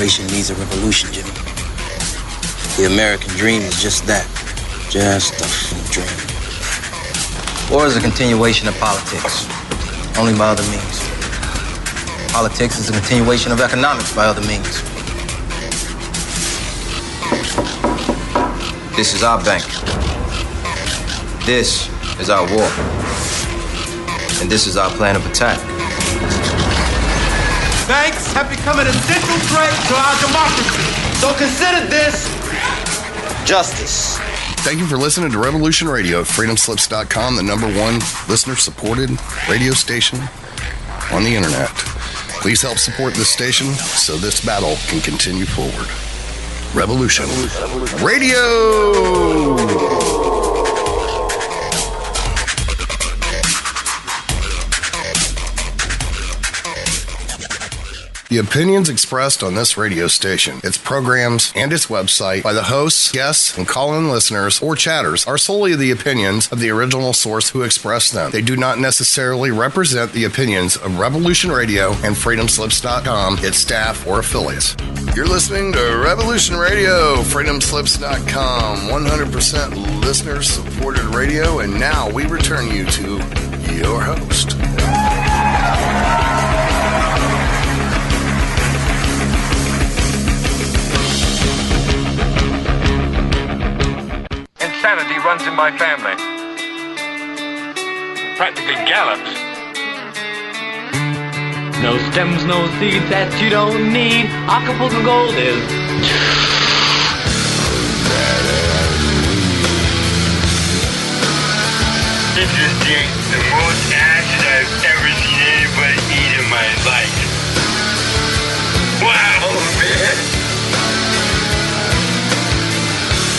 generation needs a revolution, Jimmy. The American dream is just that. Just a dream. War is a continuation of politics, only by other means. Politics is a continuation of economics by other means. This is our bank. This is our war. And this is our plan of attack. Banks have become an essential threat to our democracy. So consider this justice. Thank you for listening to Revolution Radio at freedomslips.com, the #1 listener-supported radio station on the internet. Please help support this station so this battle can continue forward. Revolution Radio! The opinions expressed on this radio station, its programs, and its website by the hosts, guests, and call-in listeners or chatters are solely the opinions of the original source who expressed them. They do not necessarily represent the opinions of Revolution Radio and freedomslips.com, its staff, or affiliates. You're listening to Revolution Radio, freedomslips.com, 100% listener-supported radio, and now we return you to your host. Insanity runs in my family. Practically gallops. No stems, no seeds that you don't need. Acapulco Gold is. This is the most acid I've ever seen anybody eat in my life. Wow, man.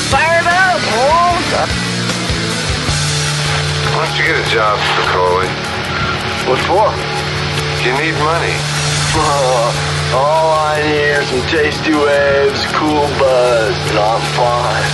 Fire it up, Holmes! Why don't you get a job, Spicoli? What for? You need money. All I need are some tasty waves, cool buzz, and I'm fine.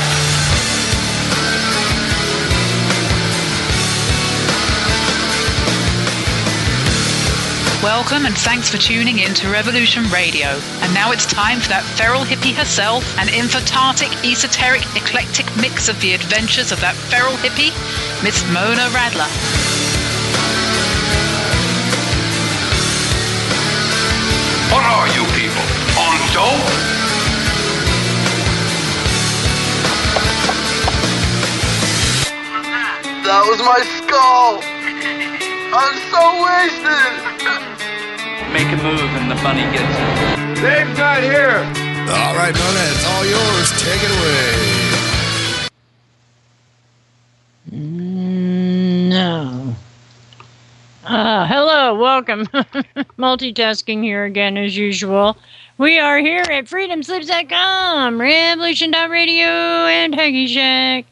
Welcome and thanks for tuning in to Revolution Radio. And now it's time for that feral hippie herself, an infantatic, esoteric, eclectic mix of the adventures of that feral hippie, Miss Mona Radler. What are you people? On dope? That was my skull. I'm so wasted. Make a move and the bunny gets it. Dave's not here. All right, Mona, it's all yours. Take it away. No. Hello, welcome. Multitasking here again as usual. We are here at freedomslips.com, revolution.radio, and Huggy Shack.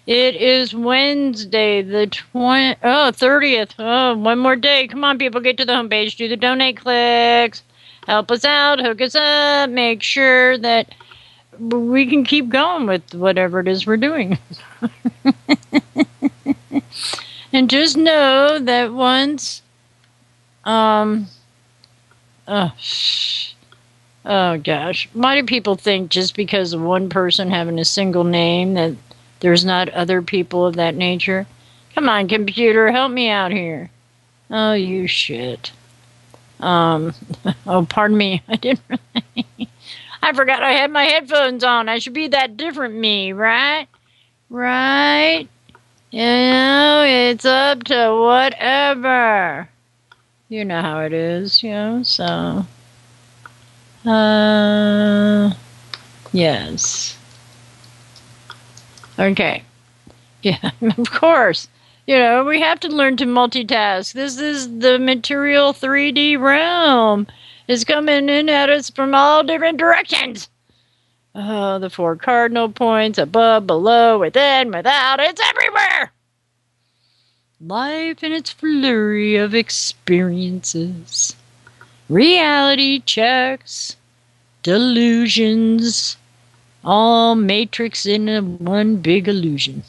It is Wednesday, the 30th. Oh, one more day. Come on, people, get to the homepage. Do the donate clicks. Help us out. Hook us up. Make sure that we can keep going with whatever it is we're doing. And just know that once... Oh, gosh. Why do people think just because of one person having a single name that there's not other people of that nature? Come on, computer, help me out here. Oh, you shit. Oh, pardon me. I didn't really... I forgot I had my headphones on. I should be that different me, right? Right? You know, it's up to whatever. You know how it is, you know, so... Yes. Okay. Yeah, of course. You know, we have to learn to multitask. This is the material 3D realm. It's coming in at us from all different directions. Oh, the 4 cardinal points, above, below, within, without. It's everywhere. Life in its flurry of experiences. Reality checks. Delusions. All matrix in one big illusion.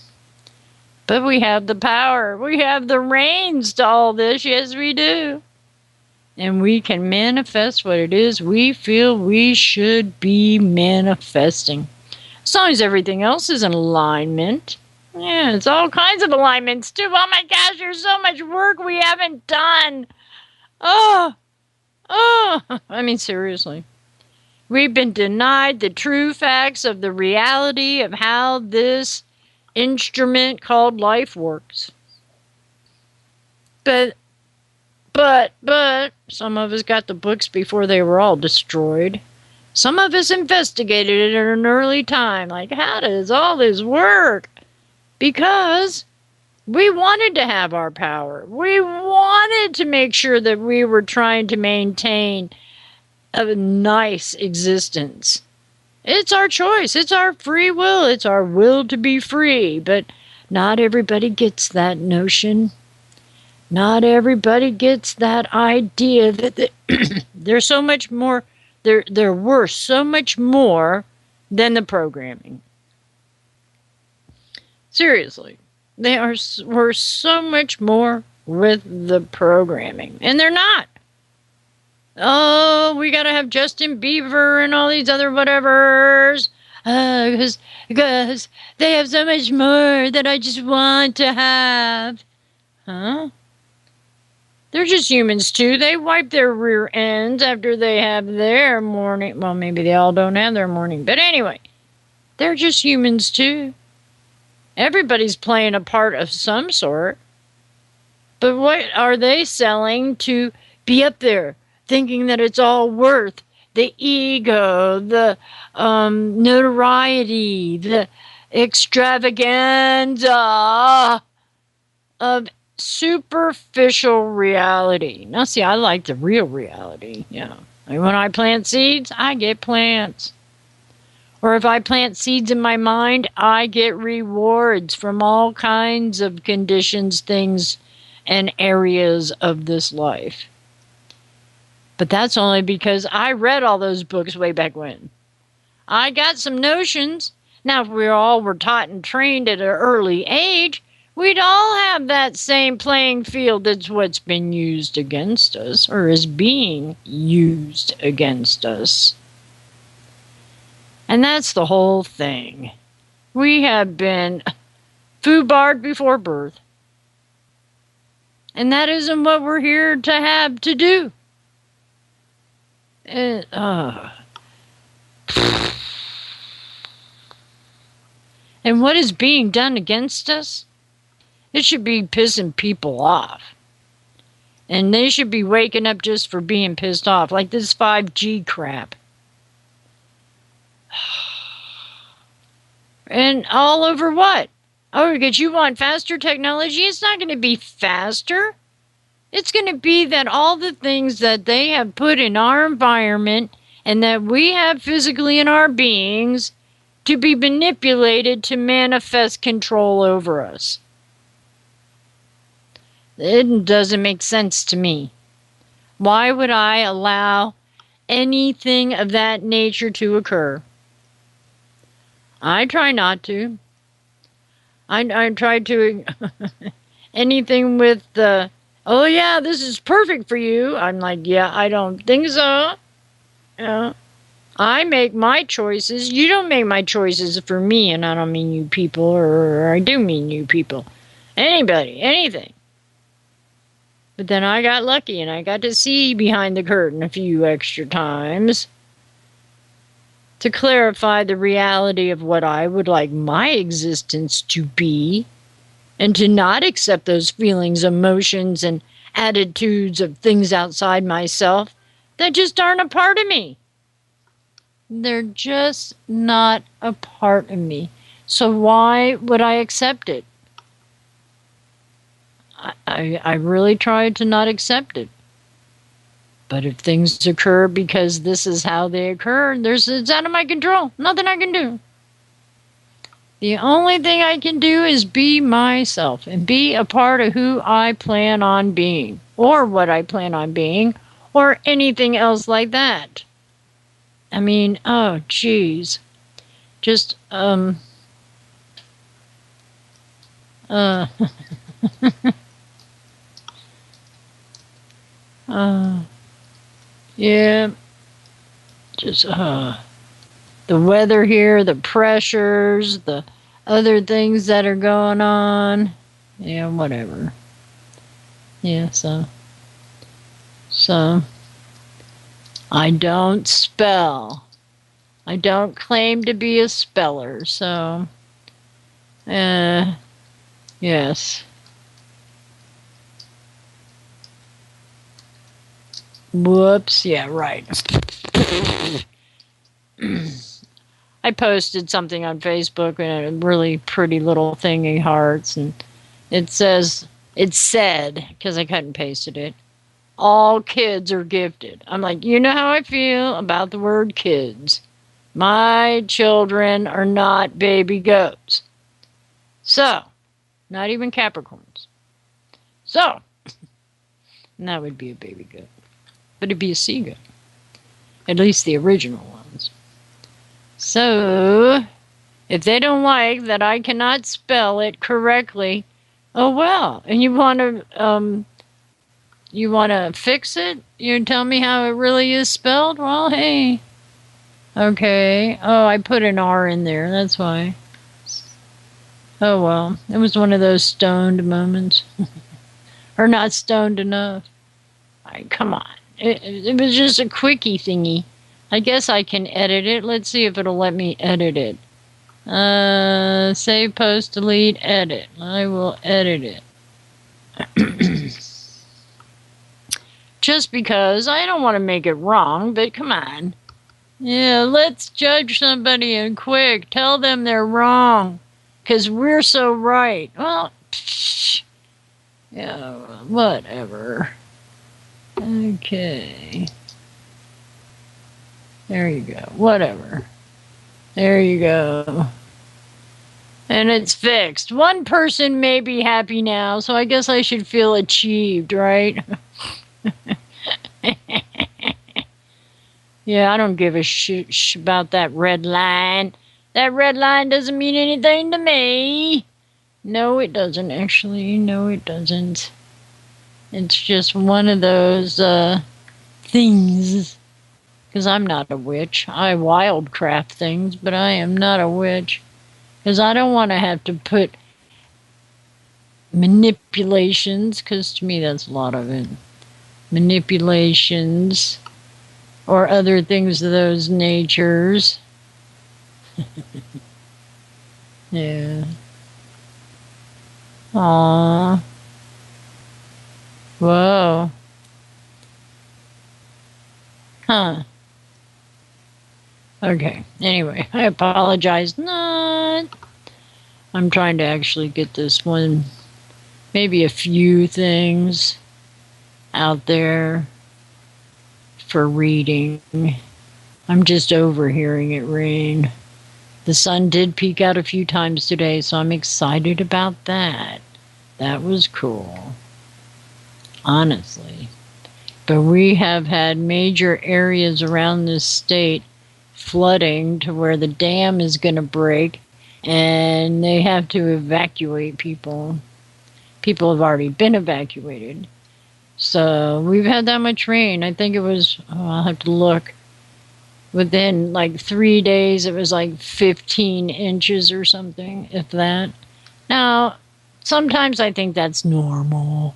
But we have the power. We have the reins to all this. Yes, we do. And we can manifest what it is we feel we should be manifesting. As long as everything else is in alignment. Yeah, it's all kinds of alignments too. Oh my gosh, there's so much work we haven't done. Oh, I mean, seriously. We've been denied the true facts of the reality of how this instrument called life works. But, some of us got the books before they were all destroyed. Some of us investigated it at an early time. Like, how does all this work? Because we wanted to have our power. We wanted to make sure that we were trying to maintain a nice existence. It's our choice. It's our free will. It's our will to be free. But not everybody gets that notion. Not everybody gets that idea that there's so much more. They're worth so much more than the programming. Seriously, they are worth so much more with the programming, and they're not. Oh, we gotta have Justin Bieber and all these other whatevers, because they have so much more that I just want to have. Huh? They're just humans too. They wipe their rear ends after they have their morning. Well, maybe they all don't have their morning, but anyway, they're just humans too. Everybody's playing a part of some sort. But what are they selling to be up there, thinking that it's all worth the ego, the notoriety, the extravaganza of superficial reality? Now, see, I like the real reality. Yeah. Like when I plant seeds, I get plants. Or if I plant seeds in my mind, I get rewards from all kinds of conditions, things, and areas of this life. But that's only because I read all those books way back when. I got some notions. Now, if we all were taught and trained at an early age, we'd all have that same playing field. That's what's been used against us, or is being used against us. And that's the whole thing. We have been foobarred before birth. And that isn't what we're here to have to do. And what is being done against us? It should be pissing people off. And they should be waking up just for being pissed off. Like this 5G crap. And all over what? Oh, because you want faster technology? It's not going to be faster. It's going to be that all the things that they have put in our environment and that we have physically in our beings to be manipulated to manifest control over us. It doesn't make sense to me. Why would I allow anything of that nature to occur? I try not to. I try to anything with the, oh yeah, this is perfect for you. I'm like, yeah, I don't think so. Yeah. I make my choices. You don't make my choices for me, and I don't mean you people, or I do mean you people. Anybody, anything. But then I got lucky, and I got to see behind the curtain a few extra times to clarify the reality of what I would like my existence to be, and to not accept those feelings, emotions, and attitudes of things outside myself that just aren't a part of me. They're just not a part of me. So why would I accept it? I really tried to not accept it. But if things occur because this is how they occur, it's out of my control. Nothing I can do. The only thing I can do is be myself and be a part of who I plan on being, or what I plan on being, or anything else like that. I mean, oh, geez. Just, Yeah. Just, the weather here, the pressures, the other things that are going on. Yeah, whatever. Yeah, so I don't spell. I don't claim to be a speller, so yes. Whoops, yeah, right. I posted something on Facebook and a really pretty little thingy hearts, and it said, because I cut and pasted it, all kids are gifted. I'm like, you know how I feel about the word kids. My children are not baby goats. So, not even Capricorns. So, and that would be a baby goat. But it'd be a sea goat. At least the original ones. So, if they don't like that I cannot spell it correctly, oh well. And you want to fix it? You tell me how it really is spelled? Well, hey. Okay. Oh, I put an R in there. That's why. Oh well. It was one of those stoned moments. Or not stoned enough. Come on. It was just a quickie thingy. I guess I can edit it. Let's see if it'll let me edit it. Save, post, delete, edit. I will edit it. Just because I don't want to make it wrong, but come on. Yeah, let's judge somebody and quick. Tell them they're wrong. Because we're so right. Well, yeah, whatever. Okay. There you go. Whatever. There you go. And it's fixed. One person may be happy now, so I guess I should feel achieved, right? Yeah, I don't give a shit about that red line. That red line doesn't mean anything to me. No, it doesn't, actually. No, it doesn't. It's just one of those things. Because I'm not a witch. I wildcraft things, but I am not a witch. Because I don't want to have to put manipulations, because to me that's a lot of it. Manipulations or other things of those natures. Yeah. Aww. Whoa. Huh. Okay. Anyway, I apologize. Not. I'm trying to actually get this one, maybe a few things out there for reading. I'm just overhearing it rain. The sun did peek out a few times today, so I'm excited about that. That was cool. Honestly. But we have had major areas around this state flooding to where the dam is going to break and they have to evacuate people. People have already been evacuated. So we've had that much rain. I think it was, I'll have to look. Within like 3 days, it was like 15 inches or something, if that. Now, sometimes I think that's normal.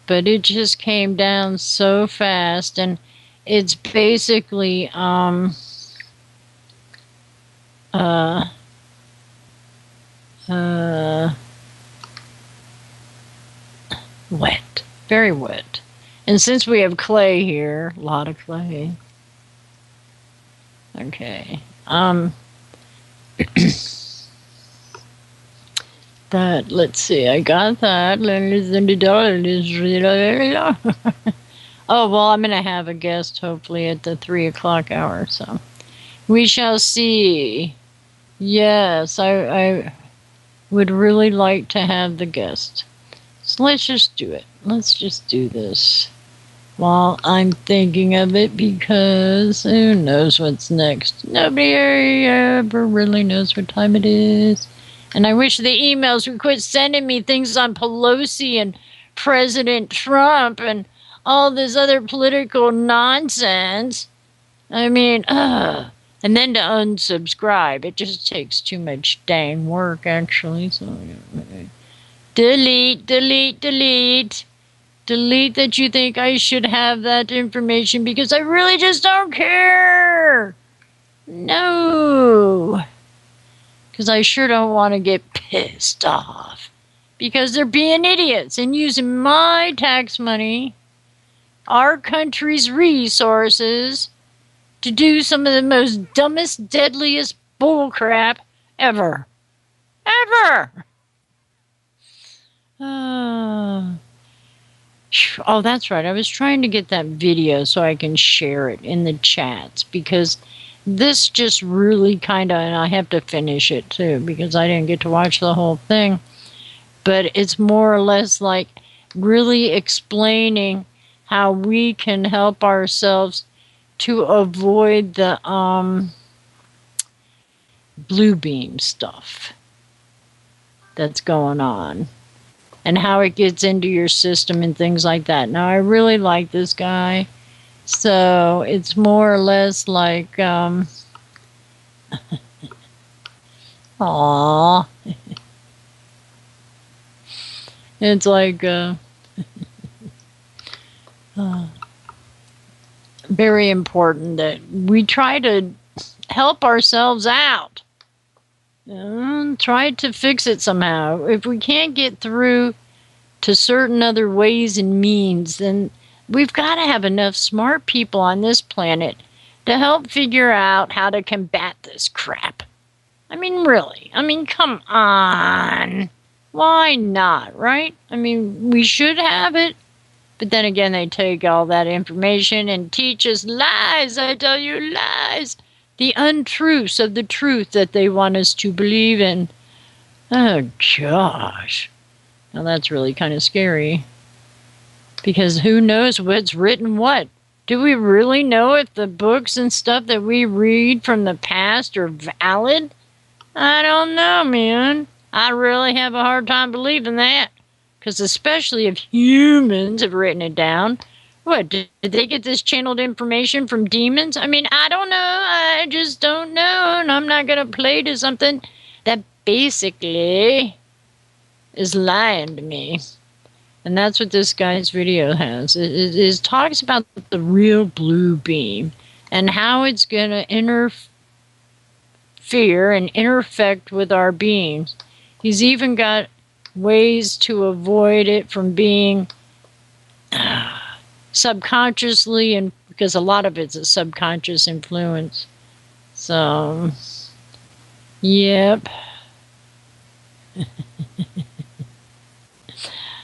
But it just came down so fast, and it's basically wet, very wet. And since we have clay here, a lot of clay. Okay. That, let's see, I got that. Oh, well, I'm going to have a guest hopefully at the 3 o'clock hour, so we shall see. Yes, I would really like to have the guest. So let's just do it. Let's just do this while I'm thinking of it, because who knows what's next. Nobody ever really knows what time it is. And I wish the emails would quit sending me things on Pelosi and President Trump and all this other political nonsense. I mean, and then to unsubscribe, it just takes too much dang work, actually. So, delete, delete, delete. Delete that you think I should have that information because I really just don't care. No. Because I sure don't want to get pissed off. Because they're being idiots and using my tax money, our country's resources, to do some of the most dumbest, deadliest bullcrap ever. Ever! Oh, that's right. I was trying to get that video so I can share it in the chats because this just really kind of, and I have to finish it too because I didn't get to watch the whole thing, but it's more or less like really explaining how we can help ourselves to avoid the blue beam stuff that's going on. And how it gets into your system and things like that. Now, I really like this guy. So, it's more or less like, aww. It's like, very important that we try to help ourselves out. Try to fix it somehow. If we can't get through to certain other ways and means, then we've got to have enough smart people on this planet to help figure out how to combat this crap. I mean, really. I mean, come on. Why not, right? I mean, we should have it. But then again, they take all that information and teach us lies. I tell you, lies. The untruths of the truth that they want us to believe in. Oh, gosh. Now, that's really kind of scary. Because who knows what's written what? Do we really know if the books and stuff that we read from the past are valid? I don't know, man. I really have a hard time believing that. Because especially if humans have written it down. What, did they get this channeled information from demons? I mean, I don't know. I just don't know. And I'm not going to play to something that basically is lying to me. And that's what this guy's video has. It talks about the real blue beam and how it's going to interfere and intersect with our beings. He's even got ways to avoid it from being subconsciously, and because a lot of it's a subconscious influence. So, yep.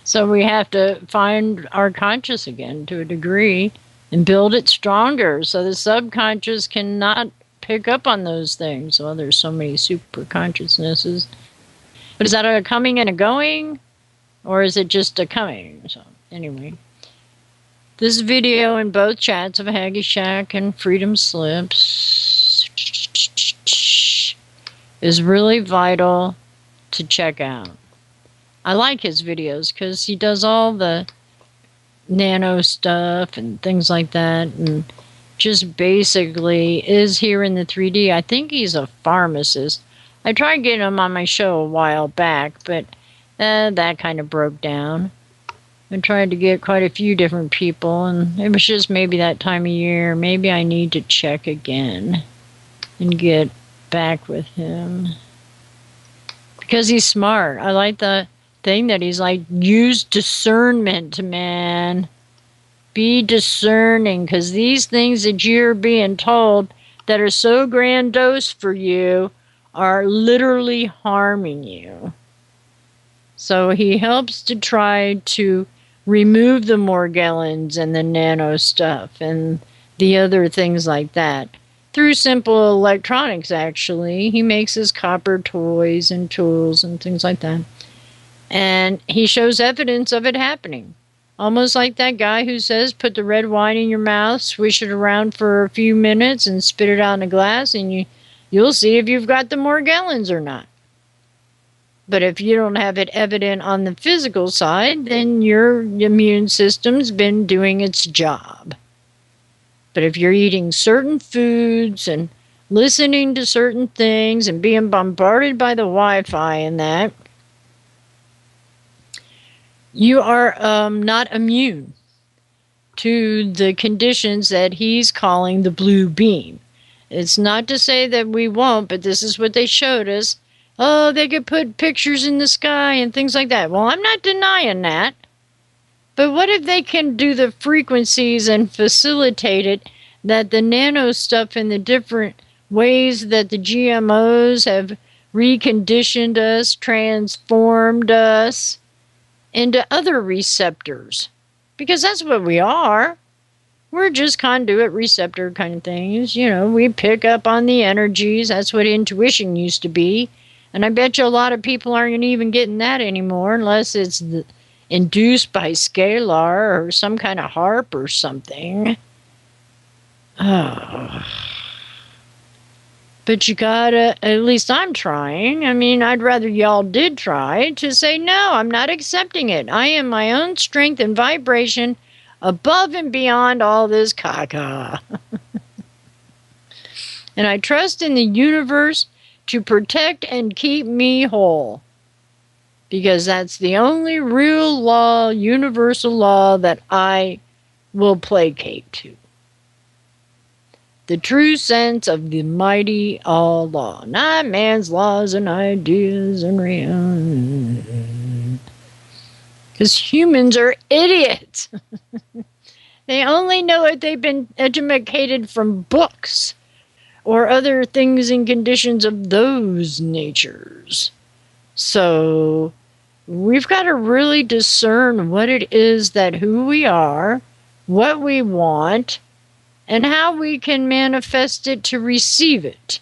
So we have to find our conscious again to a degree and build it stronger so the subconscious cannot pick up on those things. Well, there's so many super consciousnesses. But is that a coming and a going? Or is it just a coming? So, anyway. This video in both chats of Haggy Shack and Freedom Slips is really vital to check out. I like his videos because he does all the nano stuff and things like that, and just basically is here in the 3D. I think he's a pharmacist. I tried getting him on my show a while back, but that kind of broke down. I tried to get quite a few different people, and it was just maybe that time of year. Maybe I need to check again and get back with him. Because he's smart. I like the thing that he's like, use discernment, man. Be discerning, because these things that you're being told that are so grandiose for you are literally harming you. So he helps to try to remove the Morgellons and the nano stuff and the other things like that. Through simple electronics, actually. He makes his copper toys and tools and things like that. And he shows evidence of it happening. Almost like that guy who says, put the red wine in your mouth, swish it around for a few minutes, and spit it out in a glass, and you'll see if you've got the Morgellons or not. But if you don't have it evident on the physical side, then your immune system's been doing its job. But if you're eating certain foods and listening to certain things and being bombarded by the Wi-Fi and that, you are not immune to the conditions that he's calling the blue beam. It's not to say that we won't, but this is what they showed us. Oh, they could put pictures in the sky and things like that. Well, I'm not denying that. But what if they can do the frequencies and facilitate it, that the nano stuff and the different ways that the GMOs have reconditioned us, transformed us into other receptors? Because that's what we are. We're just conduit receptor kind of things. You know, we pick up on the energies. That's what intuition used to be. And I bet you a lot of people aren't even getting that anymore unless it's induced by scalar or some kind of harp or something. Oh. But you gotta, at least I'm trying. I mean, I'd rather y'all did try to say, no, I'm not accepting it. I am my own strength and vibration above and beyond all this caca. And I trust in the universe to protect and keep me whole. Because that's the only real law, universal law, that I will placate to. The true sense of the mighty all law, not man's laws and ideas and reality. Because humans are idiots. They only know what they've been educated from books or other things and conditions of those natures. So we've got to really discern what it is that who we are, what we want, and how we can manifest it to receive it.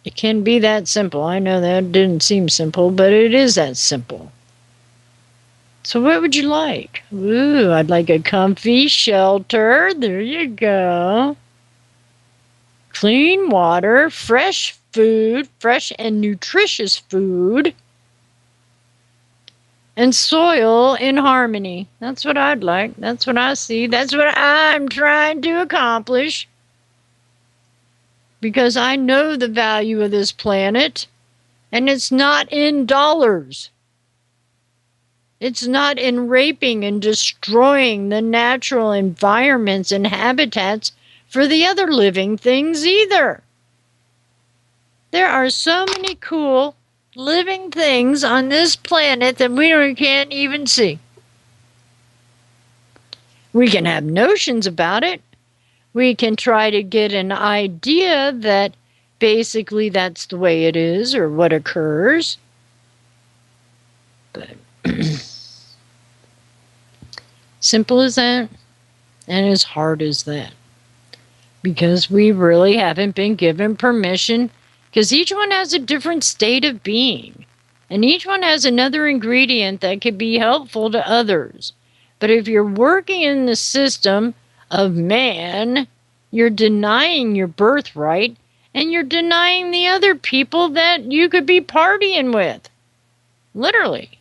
It can be that simple. I know that didn't seem simple, but it is that simple. So what would you like? Ooh, I'd like a comfy shelter. There you go. Clean water, fresh food, fresh and nutritious food, and soil in harmony. That's what I'd like. That's what I see. That's what I'm trying to accomplish. Because I know the value of this planet, and it's not in dollars. It's not in raping and destroying the natural environments and habitats for the other living things either. There are so many cool living things on this planet that we can't even see. We can have notions about it. We can try to get an idea that basically that's the way it is or what occurs. But simple as that, and as hard as that. Because we really haven't been given permission, because each one has a different state of being. And each one has another ingredient that could be helpful to others. But if you're working in the system of man, you're denying your birthright, and you're denying the other people that you could be partying with. Literally.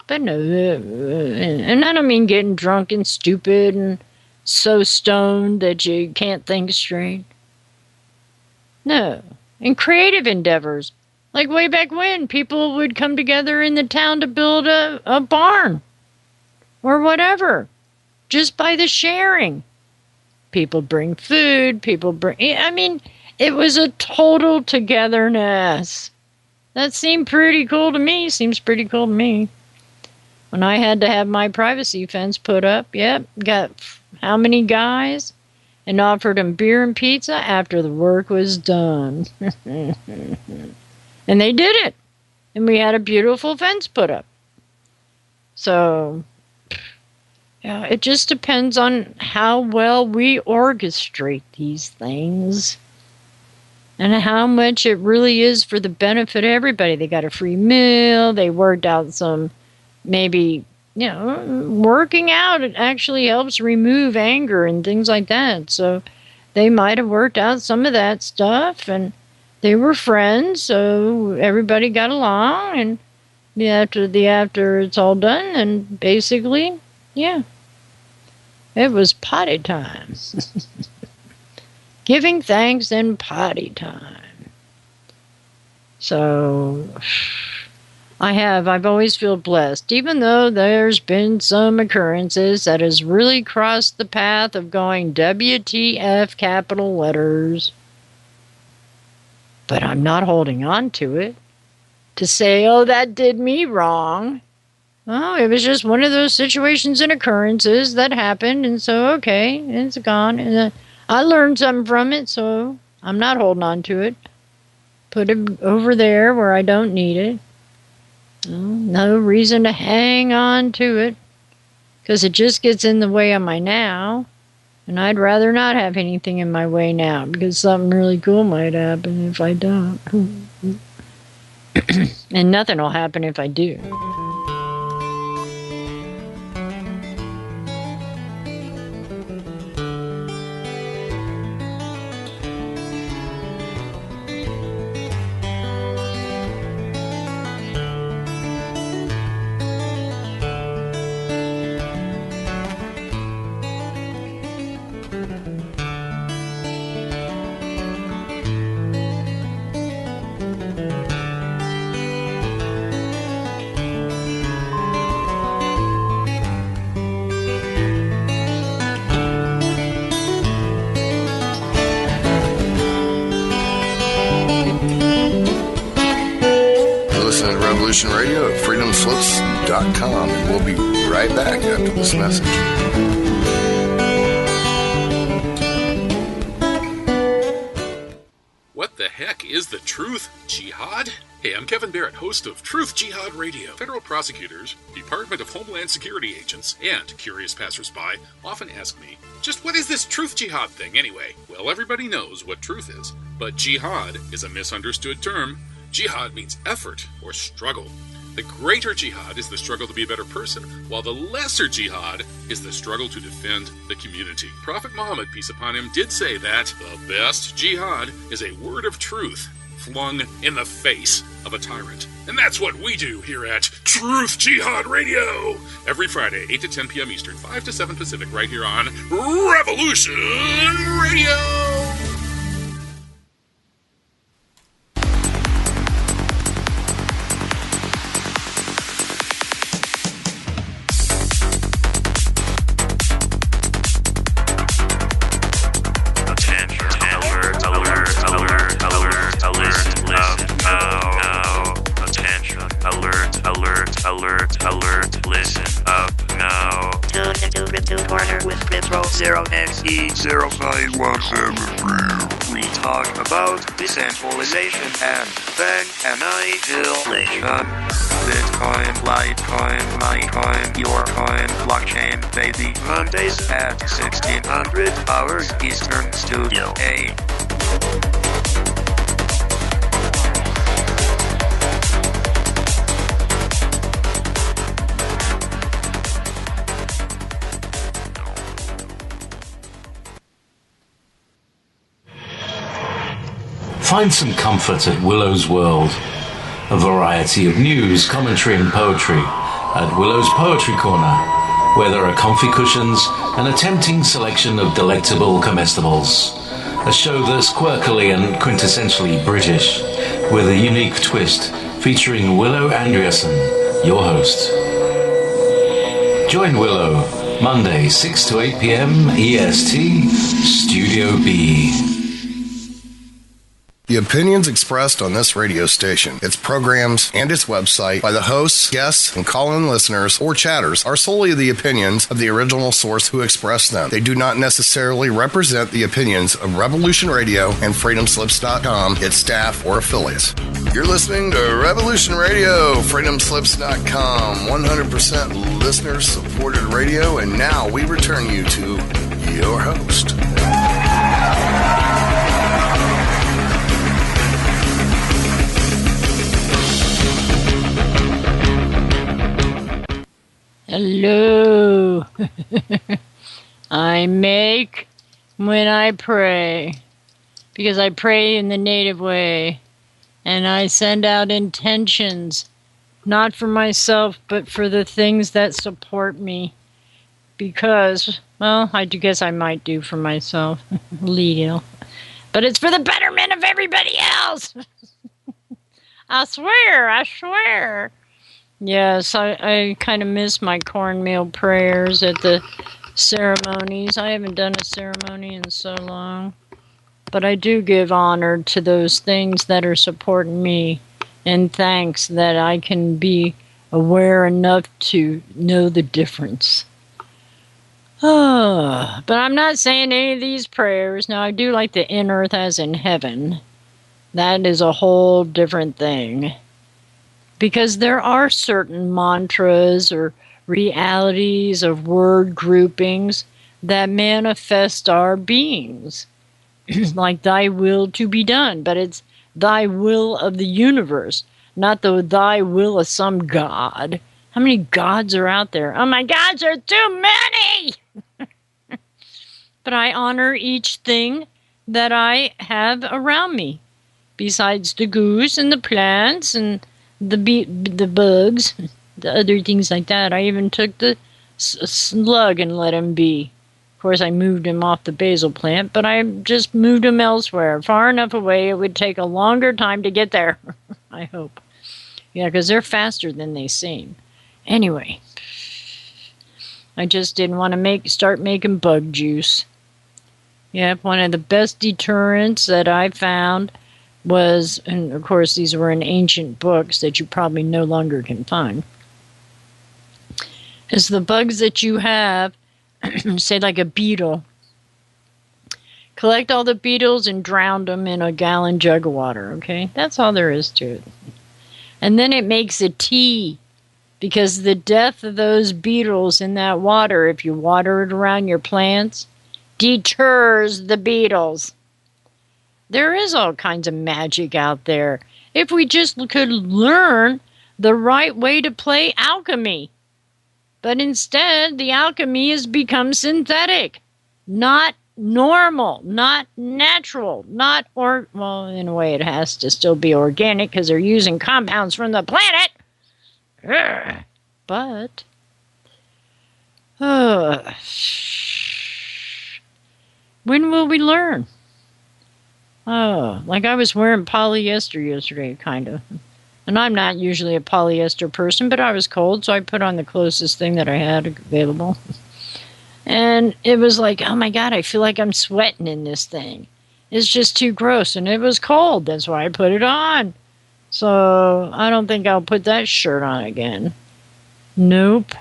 But no, and I don't mean getting drunk and stupid and so stoned that you can't think straight. No. In creative endeavors. Like way back when, people would come together in the town to build a barn. Or whatever. Just by the sharing. People bring food, it was a total togetherness. That seemed pretty cool to me. Seems pretty cool to me. When I had to have my privacy fence put up, got how many guys? And offered them beer and pizza after the work was done. And they did it. And we had a beautiful fence put up. So, yeah, it just depends on how well we orchestrate these things. And how much it really is for the benefit of everybody. They got a free meal. They worked out some, maybe, working out, it actually helps remove anger and things like that. So they might have worked out some of that stuff. And they were friends, so everybody got along, and after it's all done, and basically, yeah, it was potty time. Giving thanks and potty time. So I've always feel blessed, even though there's been some occurrences that has really crossed the path of going WTF capital letters. But I'm not holding on to it to say, oh, that did me wrong. Oh, it was just one of those situations and occurrences that happened, and so, okay, it's gone. And I learned something from it, so I'm not holding on to it. Put it over there where I don't need it. No reason to hang on to it, because it just gets in the way of my now, and I'd rather not have anything in my way now, because something really cool might happen if I don't. And nothing will happen if I do. Radio at freedomslips.com, and we'll be right back after this message. What the heck is the Truth Jihad? Hey, I'm Kevin Barrett, host of Truth Jihad Radio. Federal prosecutors, Department of Homeland Security agents, and curious passersby often ask me, just what is this Truth Jihad thing anyway? Well, everybody knows what truth is, but jihad is a misunderstood term. Jihad means effort or struggle. The greater jihad is the struggle to be a better person, while the lesser jihad is the struggle to defend the community. Prophet Muhammad, peace upon him, did say that the best jihad is a word of truth flung in the face of a tyrant. And that's what we do here at Truth Jihad Radio. Every Friday, 8 to 10 p.m. Eastern, 5 to 7 Pacific, right here on Revolution Radio. We talk about decentralization and then annihilation. Bitcoin, Litecoin, MyCoin, your coin, blockchain, baby. Mondays at 1600 hours Eastern, Studio A. Find some comfort at Willow's World. A variety of news, commentary and poetry at Willow's Poetry Corner, where there are comfy cushions and a tempting selection of delectable comestibles. A show that's quirkily and quintessentially British, with a unique twist featuring Willow Andreasen, your host. Join Willow, Monday, 6 to 8 p.m. EST, Studio B. The opinions expressed on this radio station, its programs, and its website by the hosts, guests, and call-in listeners or chatters are solely the opinions of the original source who expressed them. They do not necessarily represent the opinions of Revolution Radio and freedomslips.com, its staff, or affiliates. You're listening to Revolution Radio, freedomslips.com, 100% listener-supported radio, and now we return you to your host. Hello. I make when I pray. because I pray in the native way, and I send out intentions, not for myself, but for the things that support me. Because, well, I guess I might do for myself, Leo. But it's for the betterment of everybody else. I swear. Yes, I kind of miss my cornmeal prayers at the ceremonies. I haven't done a ceremony in so long. But I do give honor to those things that are supporting me, and thanks that I can be aware enough to know the difference. But I'm not saying any of these prayers. Now, I do like the in earth as in heaven. That is a whole different thing. Because there are certain mantras or realities of word groupings that manifest our beings. Like thy will to be done. But it's thy will of the universe, not the thy will of some god. How many gods are out there? Oh my gods, there are too many! But I honor each thing that I have around me. Besides the goose and the plants and the bugs, the other things like that. I even took the slug and let him be. Of course, I moved him off the basil plant, but I just moved him elsewhere, far enough away it would take a longer time to get there. I hope. Yeah, because they're faster than they seem. Anyway, I just didn't want to start making bug juice. Yeah, one of the best deterrents that I found was, and of course these were in ancient books that you probably no longer can find, is the bugs that you have, say like a beetle. Collect all the beetles and drown them in a gallon jug of water, okay? That's all there is to it. And then it makes a tea, because the death of those beetles in that water, if you water it around your plants, deters the beetles. There is all kinds of magic out there. If we just could learn the right way to play alchemy. But instead, the alchemy has become synthetic, not normal, not natural, well, in a way it has to still be organic because they're using compounds from the planet. Ugh. But, when will we learn? Oh, like I was wearing polyester yesterday, kind of. And I'm not usually a polyester person, but I was cold, so I put on the closest thing that I had available. And it was like, oh my God, I feel like I'm sweating in this thing. It's just too gross. And it was cold. That's why I put it on. So I don't think I'll put that shirt on again. Nope.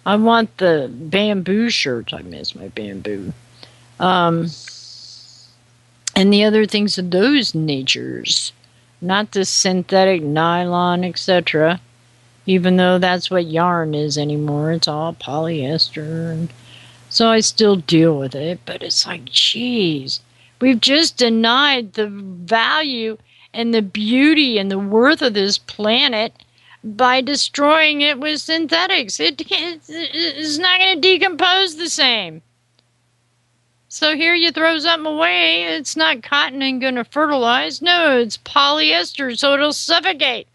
I want the bamboo shirts. I miss my bamboo. And the other things of those natures. Not the synthetic nylon, etc. Even though that's what yarn is anymore. It's all polyester. And so I still deal with it. But it's like, geez. We've just denied the value and the beauty and the worth of this planet by destroying it with synthetics. It's not going to decompose the same. So here you throw something away. It's not cotton and going to fertilize. No, it's polyester, so it'll suffocate.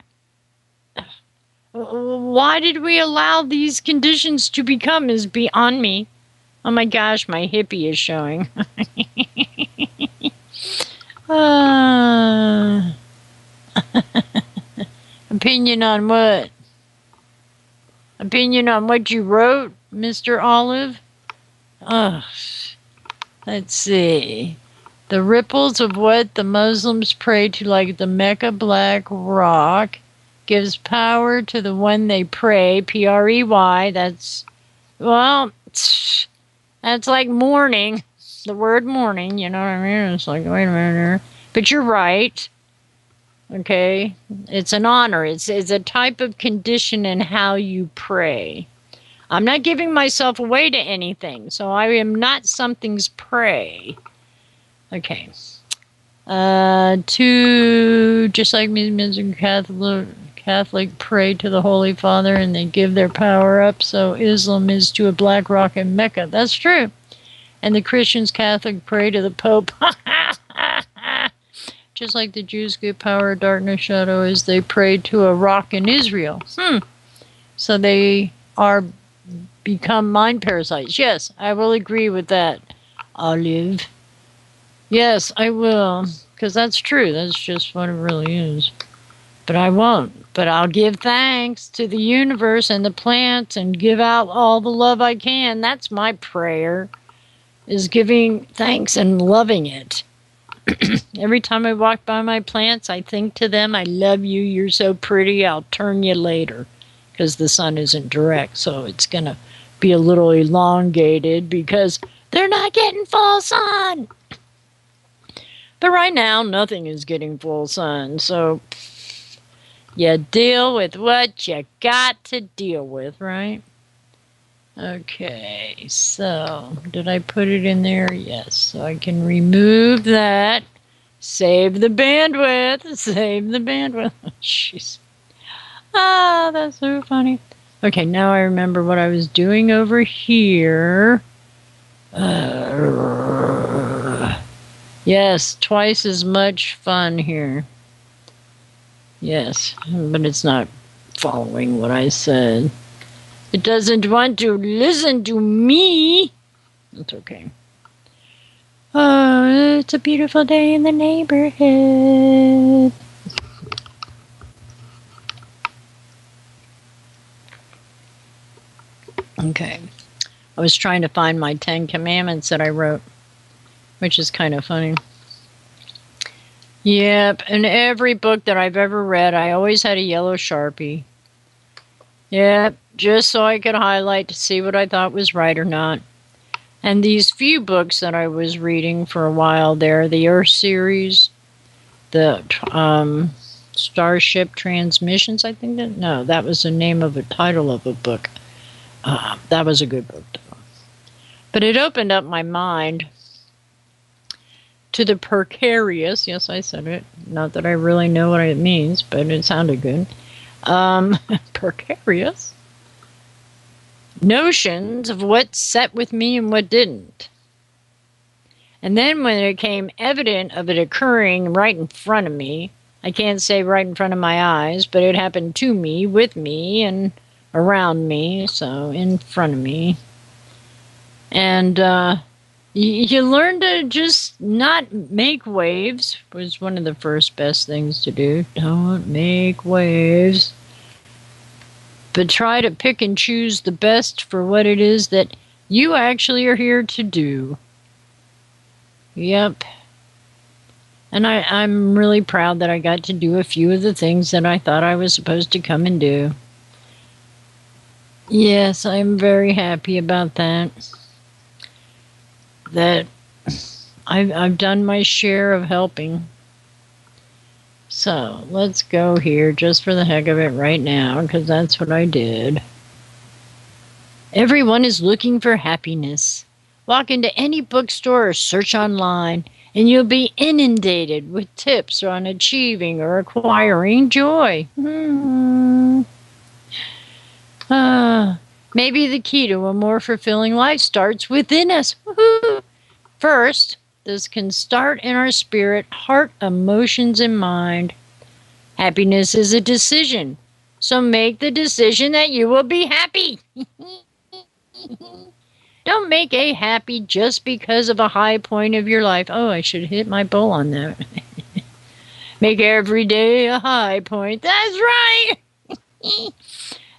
Why did we allow these conditions to become is beyond me. Oh my gosh, my hippie is showing. Opinion on what? Opinion on what you wrote, Mr. Olive? Let's see. The ripples of what the Muslims pray to, like the Mecca black rock, gives power to the one they pray, P-R-E-Y. That's like mourning. The word mourning, you know what I mean? It's like, wait a minute here. But you're right. Okay? It's an honor. It's a type of condition in how you pray. I'm not giving myself away to anything, so I am not something's prey. Okay. Just like Catholic pray to the Holy Father and they give their power up, so Islam is to a black rock in Mecca. That's true. And the Christians, Catholic, pray to the Pope. just like the Jews give power, darkness, shadow, as they prayed to a rock in Israel. So they are become mind parasites. Yes, I will agree with that, Olive. Yes, I will, because that's true. That's just what it really is. But I won't. But I'll give thanks to the universe and the plants and give out all the love I can. That's my prayer, is giving thanks and loving it. Every time I walk by my plants, I think to them, I love you, you're so pretty, I'll turn you later. Because the sun isn't direct, so it's going to be a little elongated because they're not getting full sun. But right now, nothing is getting full sun, so you deal with what you got to deal with, right? Okay, so did I put it in there? Yes, so I can remove that. Save the bandwidth. Save the bandwidth. Jeez. Ah, that's so funny. Okay, now I remember what I was doing over here. Yes, twice as much fun here. Yes, but it's not following what I said. It doesn't want to listen to me. It's okay. Oh, it's a beautiful day in the neighborhood. Okay. I was trying to find my 10 Commandments that I wrote, which is kind of funny. Yep, in every book that I've ever read, I always had a yellow Sharpie. Yep, just so I could highlight to see what I thought was right or not. And these few books that I was reading for a while there, the Earth series, the Starship Transmissions, I think that was the name of a title of a book. That was a good book, though. But it opened up my mind to the precarious, yes, I said it, not that I really know what it means, but it sounded good, precarious notions of what set with me and what didn't. And then when it became evident of it occurring right in front of me, I can't say right in front of my eyes, but it happened to me, with me, and around me, so in front of me. And you learn to just not make waves, was one of the first best things to do. Don't make waves. But try to pick and choose the best for what it is that you actually are here to do. Yep. And I'm really proud that I got to do a few of the things that I thought I was supposed to come and do. Yes, I'm very happy about that. That I've done my share of helping. So let's go here just for the heck of it right now, because that's what I did. Everyone is looking for happiness. Walk into any bookstore or search online, and you'll be inundated with tips on achieving or acquiring joy. Maybe the key to a more fulfilling life starts within us. First, this can start in our spirit, heart, emotions, and mind. Happiness is a decision. So make the decision that you will be happy. Don't make a happy just because of a high point of your life. Oh, I should hit my bowl on that. Make every day a high point. That's right.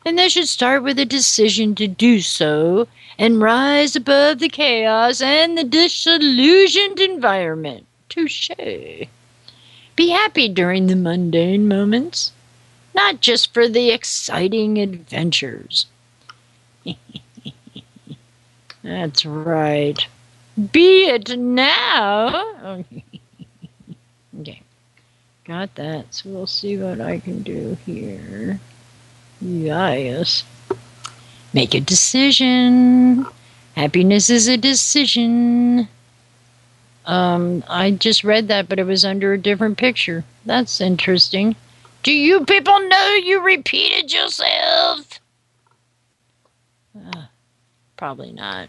And that should start with a decision to do so and rise above the chaos and the disillusioned environment. Touché. Be happy during the mundane moments, not just for the exciting adventures. That's right. Be it now. Okay. Got that. So we'll see what I can do here. Yes. Make a decision. Happiness is a decision. I just read that, but it was under a different picture. That's interesting. Do you people know you repeated yourself? Probably not.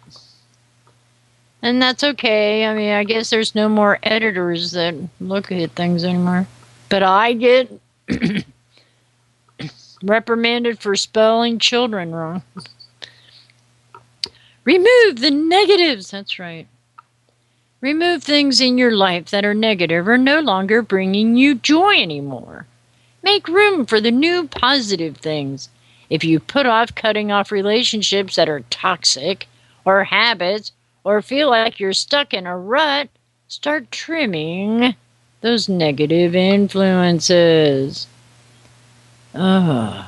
And that's okay. I mean, I guess there's no more editors that look at things anymore. But I get reprimanded for spelling children wrong. Remove the negatives. That's right. Remove things in your life that are negative or no longer bringing you joy anymore. Make room for the new positive things. If you put off cutting off relationships that are toxic or habits or feel like you're stuck in a rut, start trimming those negative influences. Yeah.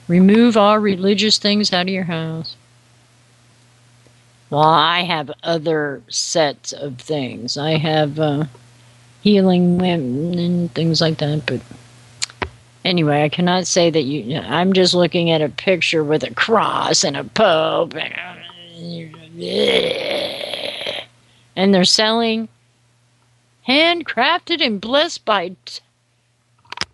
Remove all religious things out of your house. Well, I have other sets of things. I have healing women and things like that, but anyway, I cannot say that you... I'm just looking at a picture with a cross and a pope, and they're selling handcrafted and blessed by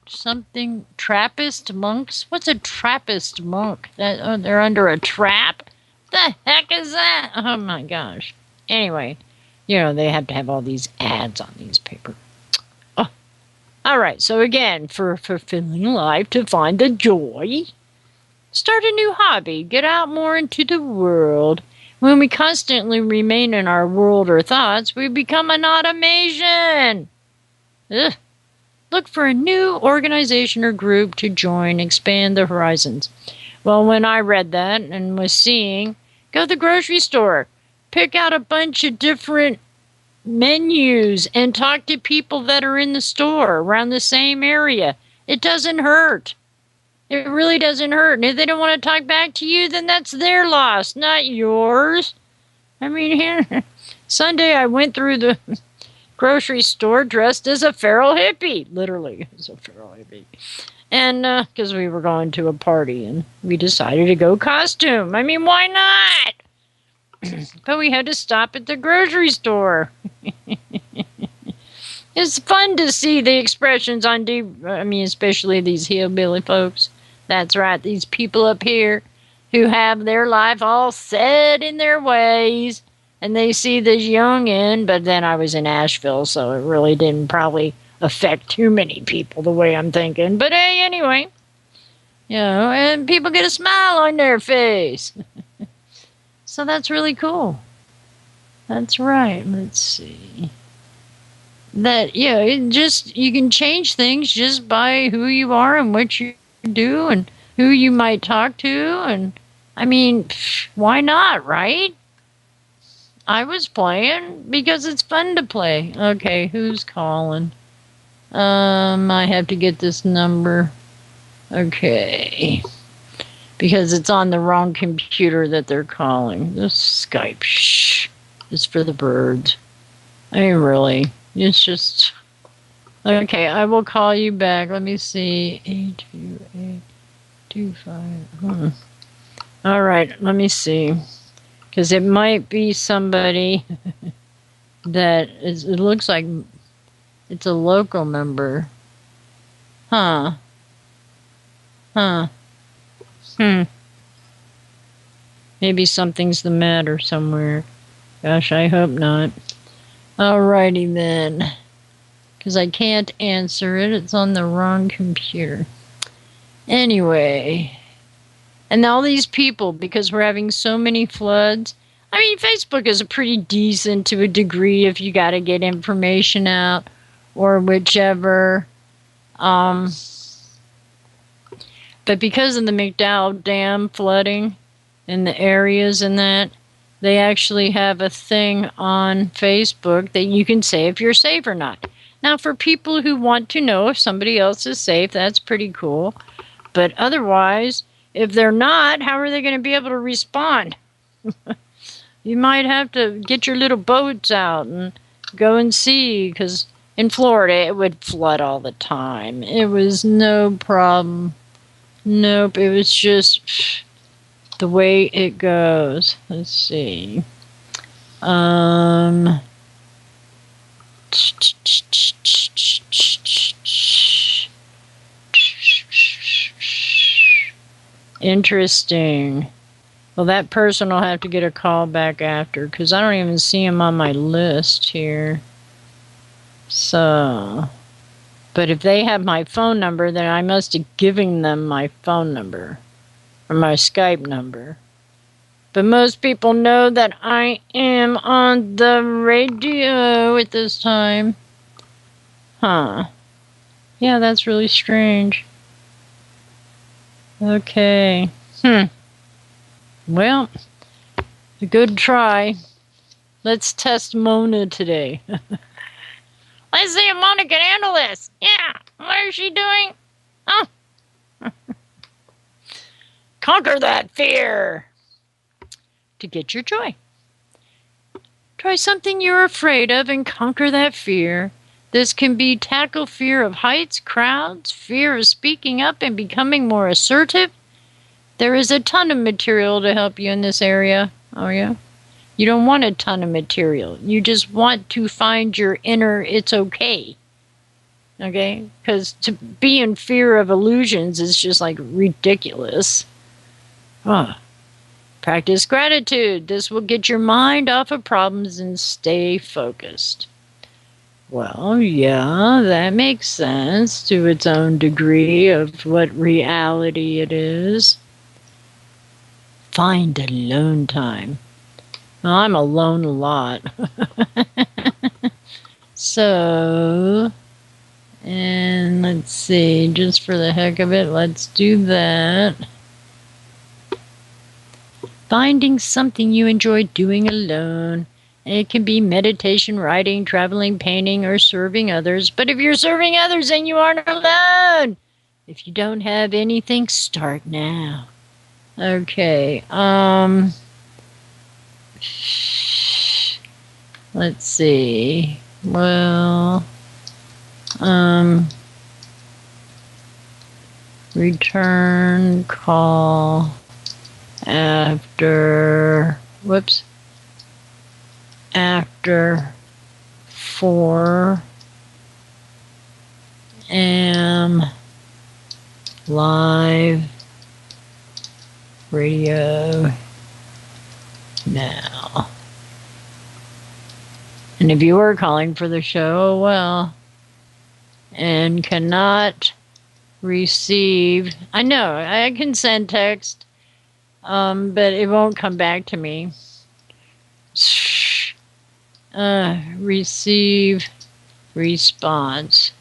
something Trappist monks. What's a Trappist monk? They're under a trap. The heck is that? Oh my gosh. Anyway, they have to have all these ads on these papers. Oh. All right, so again, for fulfilling life, to find the joy, start a new hobby, get out more into the world. When we constantly remain in our world or thoughts, we become an automation. Ugh. Look for a new organization or group to join, expand the horizons. Well, when I read that and was seeing, go to the grocery store, pick out a bunch of different menus and talk to people that are in the store around the same area. It doesn't hurt. It really doesn't hurt. And if they don't want to talk back to you, then that's their loss, not yours. I mean, Sunday I went through the grocery store dressed as a feral hippie. Literally, as a feral hippie. And because we were going to a party and we decided to go costume. I mean, why not? But we had to stop at the grocery store. It's fun to see the expressions on especially these hillbilly folks. That's right, these people up here who have their life all set in their ways. And they see this youngin', but then I was in Asheville, so it really didn't probably affect too many people the way I'm thinking. But hey, anyway, and people get a smile on their face. So that's really cool. That's right. Let's see. That, you can change things just by who you are and what you do and who you might talk to. And, I mean, why not, right? I was playing because it's fun to play. Okay, who's calling? I have to get this number. Okay. Because it's on the wrong computer that they're calling. This Skype is for the birds. I mean, really. It's just... Okay, I will call you back. Let me see. 82825. All right, let me see. Because it might be somebody that is... It looks like it's a local number. Huh. Maybe something's the matter somewhere. Gosh, I hope not. Alrighty then. Because I can't answer it. It's on the wrong computer. Anyway. And all these people, because we're having so many floods. I mean, Facebook is pretty decent to a degree if you got to get information out or whichever. But because of the McDowell Dam flooding in the areas and that, they actually have a thing on Facebook that you can say if you're safe or not. Now, for people who want to know if somebody else is safe, that's pretty cool. But otherwise, if they're not, how are they going to be able to respond? You might have to get your little boats out and go and see, because in Florida, it would flood all the time. It was no problem. Nope, it was just the way it goes. Let's see. Interesting. Well, that person will have to get a call back after, because I don't even see him on my list here. So, but if they have my phone number, then I must have given them my phone number or my Skype number. But most people know that I am on the radio at this time. Huh. Yeah, that's really strange. Okay. Well, a good try. Let's test Mona today. Let's see if Mona can handle this. Yeah. What is she doing? Oh. Conquer that fear to get your joy. Try something you're afraid of and conquer that fear. This can be tackle fear of heights, crowds, fear of speaking up and becoming more assertive. There is a ton of material to help you in this area. Oh, yeah? You don't want a ton of material. You just want to find your inner it's okay. Okay? Because to be in fear of illusions is just like ridiculous. Practice gratitude. This will get your mind off of problems and stay focused. Well, yeah, that makes sense to its own degree of what reality it is. Find alone time. Well, I'm alone a lot. So, and let's see, just for the heck of it, let's do that. Finding something you enjoy doing alone. It can be meditation, writing, traveling, painting, or serving others. But if you're serving others, then you aren't alone. If you don't have anything, start now. Okay. Let's see. Well, return call after 4 am live radio now. And if you were calling for the show, well, and cannot receive, I know, I can send text, but it won't come back to me. Receive response.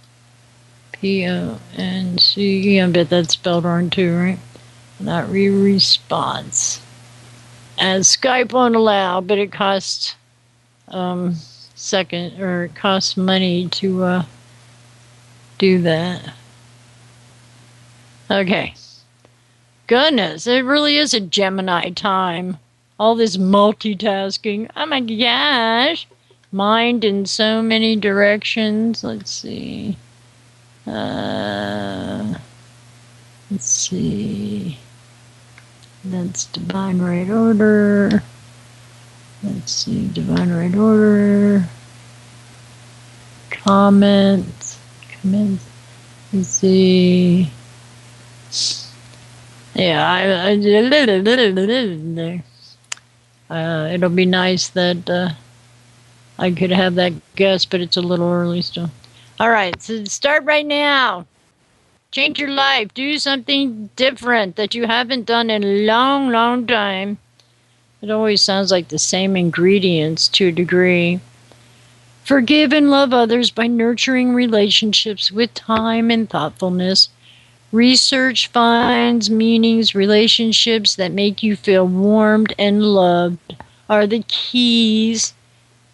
PONC. I bet that's spelled wrong too, right? Not response. As Skype won't allow, but it costs it costs money to do that. Okay. Goodness, it really is a Gemini time. All this multitasking. Oh my gosh. Mind in so many directions. Let's see. Let's see. That's Divine Right Order. Let's see. Divine Right Order. Comments. Let's see. Yeah, it'll be nice that I could have that guest, but it's a little early still. All right, so start right now. Change your life. Do something different that you haven't done in a long, long time. It always sounds like the same ingredients to a degree. Forgive and love others by nurturing relationships with time and thoughtfulness. Research finds meanings, relationships that make you feel warmed and loved are the keys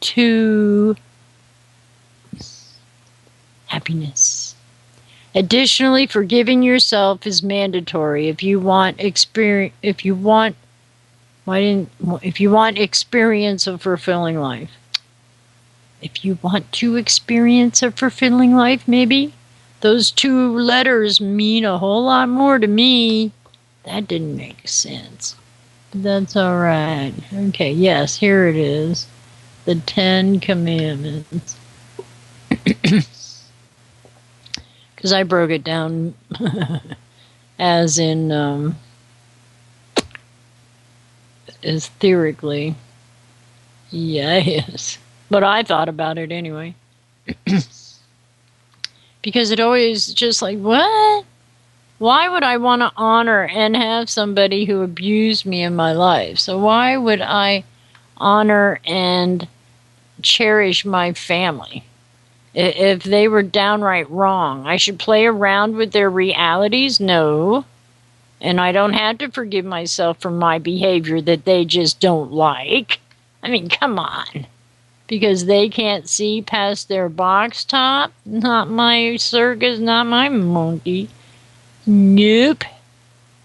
to happiness. Additionally, forgiving yourself is mandatory if you want experience of fulfilling life. If you want to experience a fulfilling life, maybe. Those 2 letters mean a whole lot more to me. That didn't make sense. But that's all right. Okay, yes, here it is. The 10 Commandments. Because I broke it down as in theoretically. Yes. But I thought about it anyway. Because it always just like, what? Why would I want to honor and have somebody who abused me in my life? So why would I honor and cherish my family if they were downright wrong? I should play around with their realities? No. And I don't have to forgive myself for my behavior that they just don't like. I mean, come on. Because they can't see past their box top? Not my circus, not my monkey. Nope.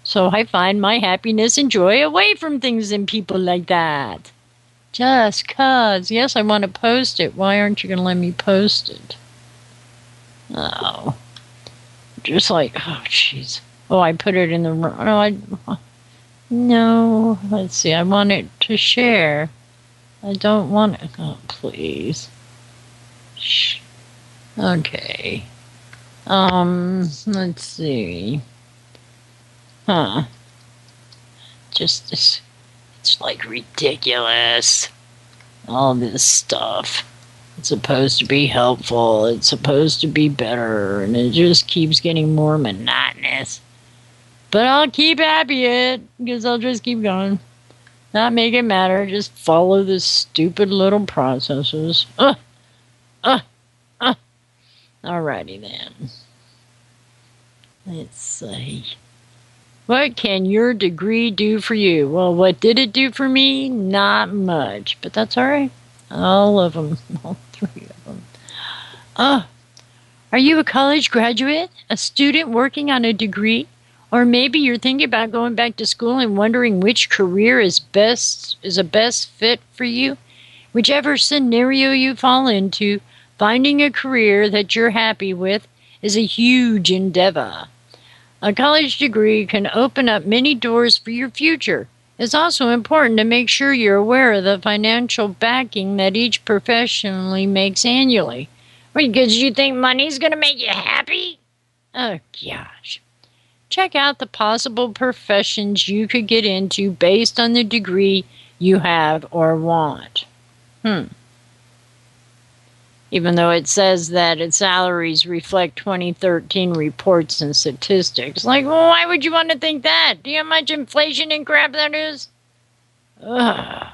So I find my happiness and joy away from things and people like that. Just 'cause. Yes, I want to post it. Why aren't you going to let me post it? Oh. Just like, oh, jeez. Oh, I put it in the... No, let's see. I want it to share. I don't want it. Oh, please. Shh. Okay. Let's see. Huh. Just this. It's like ridiculous. All this stuff. It's supposed to be helpful. It's supposed to be better. And it just keeps getting more monotonous. But I'll keep happy it. Because I'll just keep going. Not make it matter. Just follow the stupid little processes. Alrighty then. Let's see. What can your degree do for you? Well, what did it do for me? Not much. But that's alright. All of them. All three of them. Are you a college graduate? A student working on a degree? Or maybe you're thinking about going back to school and wondering which career is a best fit for you. Whichever scenario you fall into, finding a career that you're happy with is a huge endeavor. A college degree can open up many doors for your future. It's also important to make sure you're aware of the financial backing that each professionally makes annually. Because you think money's going to make you happy? Oh, gosh. Check out the possible professions you could get into based on the degree you have or want. Even though it says that its salaries reflect 2013 reports and statistics. Like, well, why would you want to think that? Do you know how much inflation and crap that is? Ugh.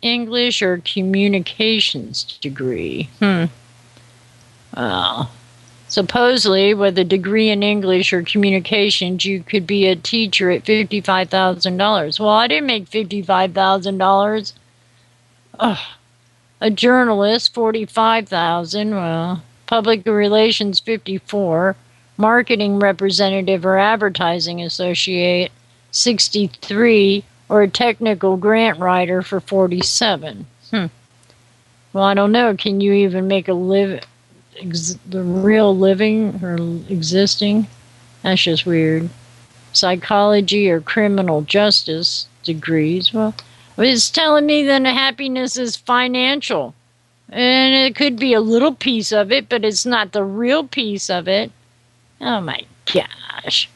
English or communications degree? Well, supposedly, with a degree in English or communications, you could be a teacher at $55,000. Well, I didn't make $55,000. A journalist, $45,000. Well, public relations, $54,000. Marketing representative or advertising associate, $63,000. Or a technical grant writer for $47,000. Well, I don't know. Can you even make the real living or existing? That's just weird. Psychology or criminal justice degrees. Well, it's telling me that happiness is financial. And it could be a little piece of it, but it's not the real piece of it. Oh my gosh.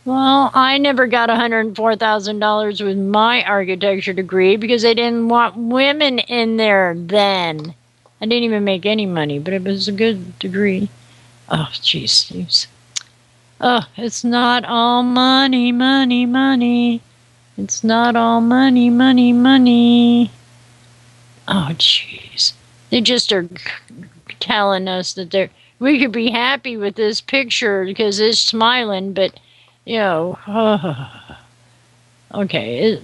Well, I never got $104,000 with my architecture degree because they didn't want women in there then. I didn't even make any money, but it was a good degree. Oh, jeez. Oh, it's not all money, money, money. It's not all money, money, money. Oh, jeez. They just are telling us that we could be happy with this picture because it's smiling, but, you know, okay.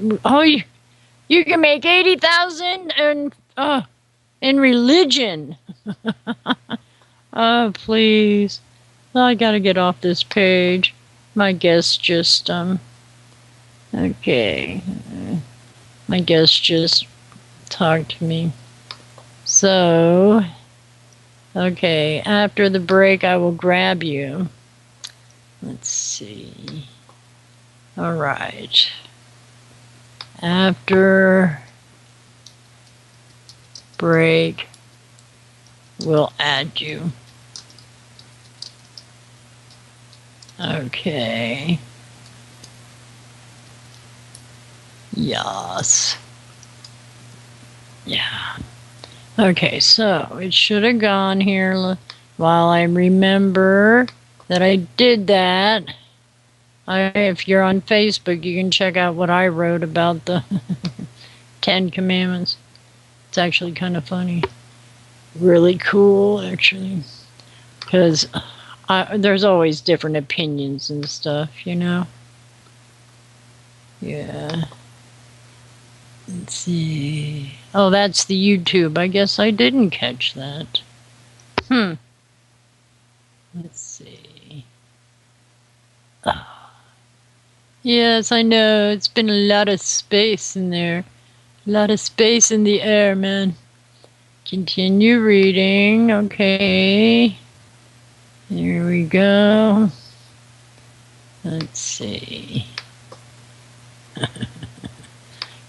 You can make $80,000 in religion. Oh, please. I gotta get off this page. My guest just, okay. My guest just talked to me. So, okay, after the break, I will grab you. Let's see. All right. After break, we'll add you. Okay. Yes. Yeah. Okay, so it should have gone here while I remember that I did that. If you're on Facebook, you can check out what I wrote about the 10 Commandments. It's actually kind of funny. Really cool, actually. Because there's always different opinions and stuff, you know? Yeah. Let's see. Oh, that's the YouTube. I guess I didn't catch that. Let's see. Oh. Yes, I know. It's been a lot of space in there. A lot of space in the air, man. Continue reading. Okay. Here we go. Let's see.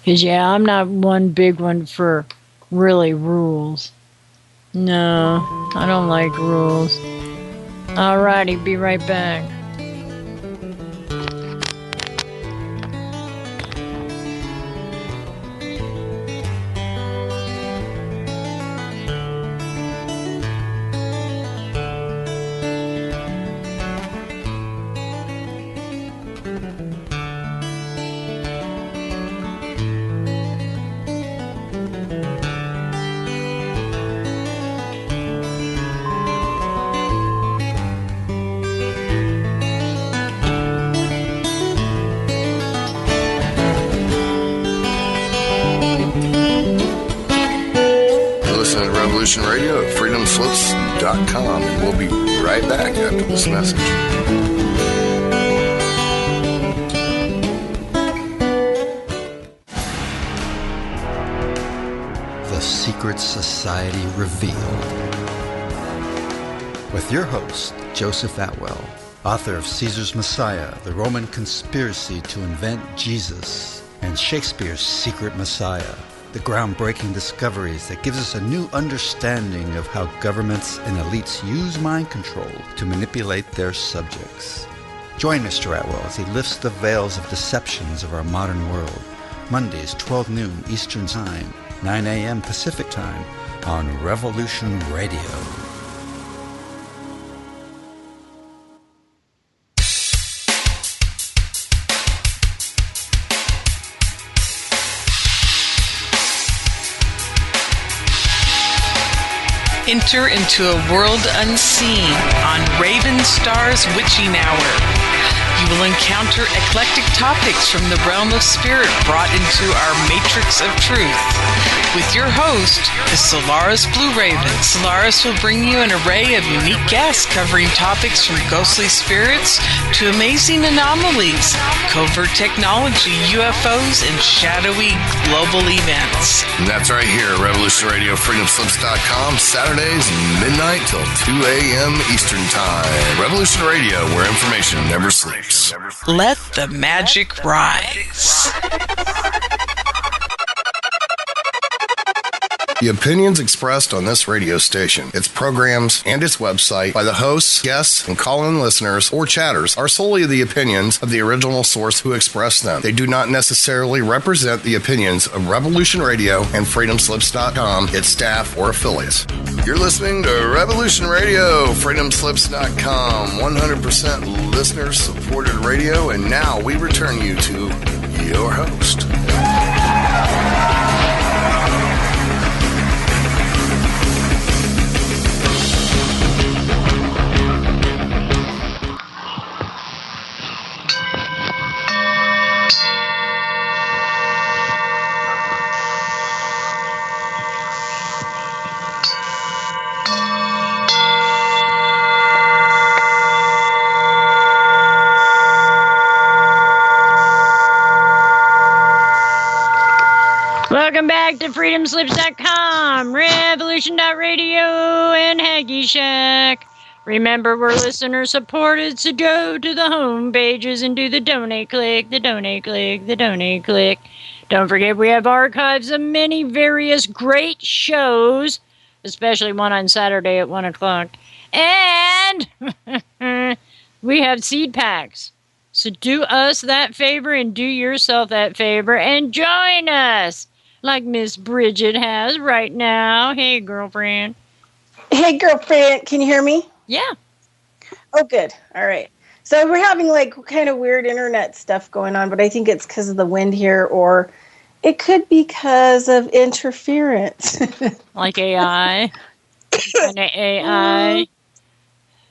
Because, yeah, I'm not one big one for really rules. No, I don't like rules. Alrighty, be right back. Radio at freedomslips.com, and we'll be right back after this message. The Secret Society Revealed. With your host, Joseph Atwell, author of Caesar's Messiah, The Roman Conspiracy to Invent Jesus, and Shakespeare's Secret Messiah. The groundbreaking discoveries that gives us a new understanding of how governments and elites use mind control to manipulate their subjects. Join Mr. Atwell as he lifts the veils of deceptions of our modern world. Mondays, 12 noon Eastern Time, 9 a.m. Pacific Time on Revolution Radio. Enter into a world unseen on Raven Star's Witching Hour. You will encounter eclectic topics from the realm of spirit brought into our matrix of truth. With your host, the Solaris Blue Raven. Solaris will bring you an array of unique guests covering topics from ghostly spirits to amazing anomalies, covert technology, UFOs, and shadowy global events. And that's right here at Revolution Radio, freedomslips.com, Saturdays, midnight till 2 a.m. Eastern Time. Revolution Radio, where information never sleeps. Let the magic rise. The opinions expressed on this radio station, its programs, and its website by the hosts, guests, and call-in listeners or chatters are solely the opinions of the original source who expressed them. They do not necessarily represent the opinions of Revolution Radio and freedomslips.com, its staff, or affiliates. You're listening to Revolution Radio, freedomslips.com, 100% listener-supported radio, and now we return you to your host. Welcome back to freedomslips.com, revolution.radio, and Haggy Shack. Remember, we're listener supported, so go to the home pages and do the donate click, the donate click, the donate click. Don't forget, we have archives of many various great shows, especially one on Saturday at 1 o'clock. And we have seed packs. So do us that favor and do yourself that favor and join us like Miss Bridgette has right now. Hey, girlfriend. Hey, girlfriend. Can you hear me? Yeah. Oh, good. All right. So we're having like kind of weird internet stuff going on, but I think it's because of the wind here, or it could be because of interference. Like AI. Kind of AI.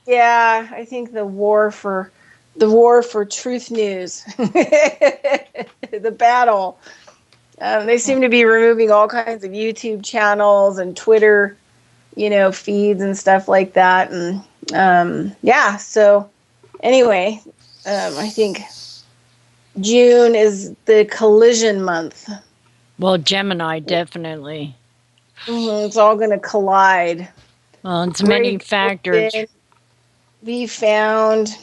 Yeah, I think the war for truth news, the battle. They seem to be removing all kinds of YouTube channels and Twitter, feeds and stuff like that. And yeah, so anyway, I think June is the collision month. Well, Gemini, definitely. It's all going to collide. Well, it's many factors. Be found,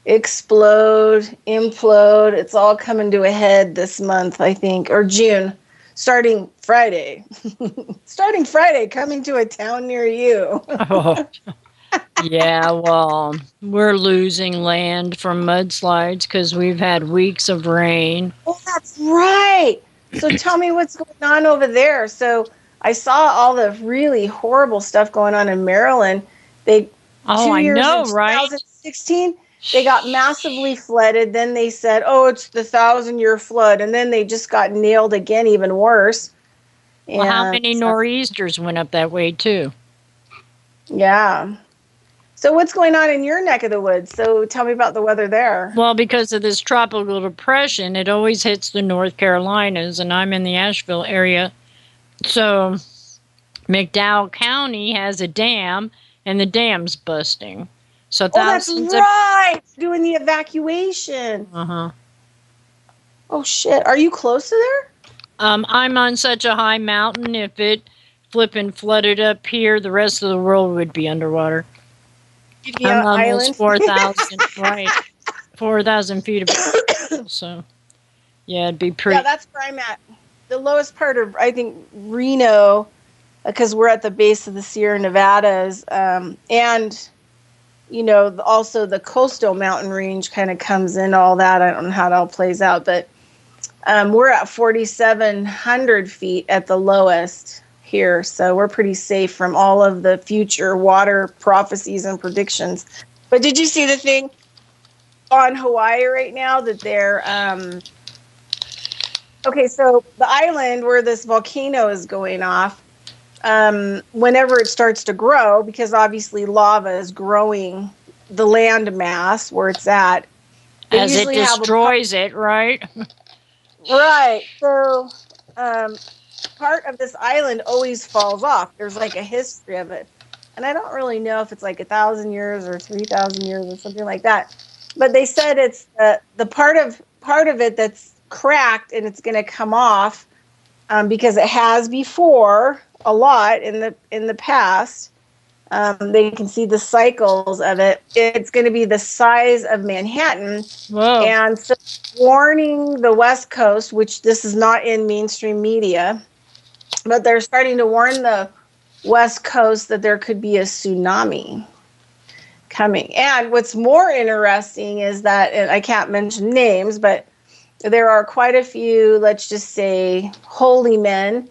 explode, implode. It's all coming to a head this month, I think, or June, starting Friday. Starting Friday, coming to a town near you. Oh. Yeah, well, we're losing land from mudslides because we've had weeks of rain. Oh, that's right. So tell me what's going on over there. So I saw all the really horrible stuff going on in Maryland. I years know, in right? 2016, they got massively flooded. Then they said, oh, it's the 1,000-year flood. And then they just got nailed again, even worse. Well, how many nor'easters went up that way, too? Yeah. So what's going on in your neck of the woods? So tell me about the weather there. Well, because of this tropical depression, it always hits the North Carolinas, and I'm in the Asheville area. So McDowell County has a dam, and the dam's busting. So thousands doing the evacuation. Uh-huh. Oh, shit. Are you close to there? I'm on such a high mountain. If it flipping flooded up here, the rest of the world would be underwater. I'm almost 4,000, right? 4,000 feet above. So, yeah, it'd be pretty. Yeah, that's where I'm at. The lowest part of, I think, Reno, because we're at the base of the Sierra Nevadas, and, also the coastal mountain range kind of comes in, all that. I don't know how it all plays out, but we're at 4,700 feet at the lowest here, so we're pretty safe from all of the future water prophecies and predictions. But did you see the thing on Hawaii right now that they're okay, so the island where this volcano is going off, whenever it starts to grow, because obviously lava is growing the land mass where it's at, as it destroys it, right? Right. So part of this island always falls off. There's like a history of it. And I don't really know if it's like 1,000 years or 3,000 years or something like that. But they said it's the part of it that's cracked and it's going to come off because it has before a lot in the past. They can see the cycles of it. It's going to be the size of Manhattan. Whoa. And so warning the West Coast, which this is not in mainstream media, but they're starting to warn the West Coast that there could be a tsunami coming. And what's more interesting is that, and I can't mention names, but there are quite a few, let's just say, holy men,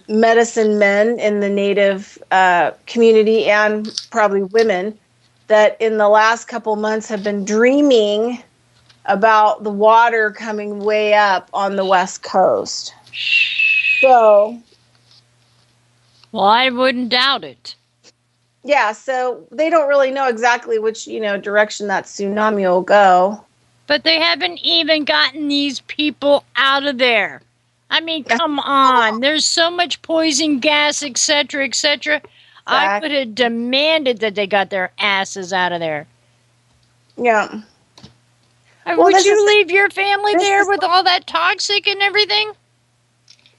medicine men in the Native community, and probably women, that in the last couple months have been dreaming about the water coming way up on the West Coast. So, well, I wouldn't doubt it. Yeah, so they don't really know exactly which, direction that tsunami will go. But they haven't even gotten these people out of there. I mean, come on. There's so much poison gas, etc., etc. Exactly. I would have demanded that they got their asses out of there. Yeah. Would you leave your family there with all that toxic and everything?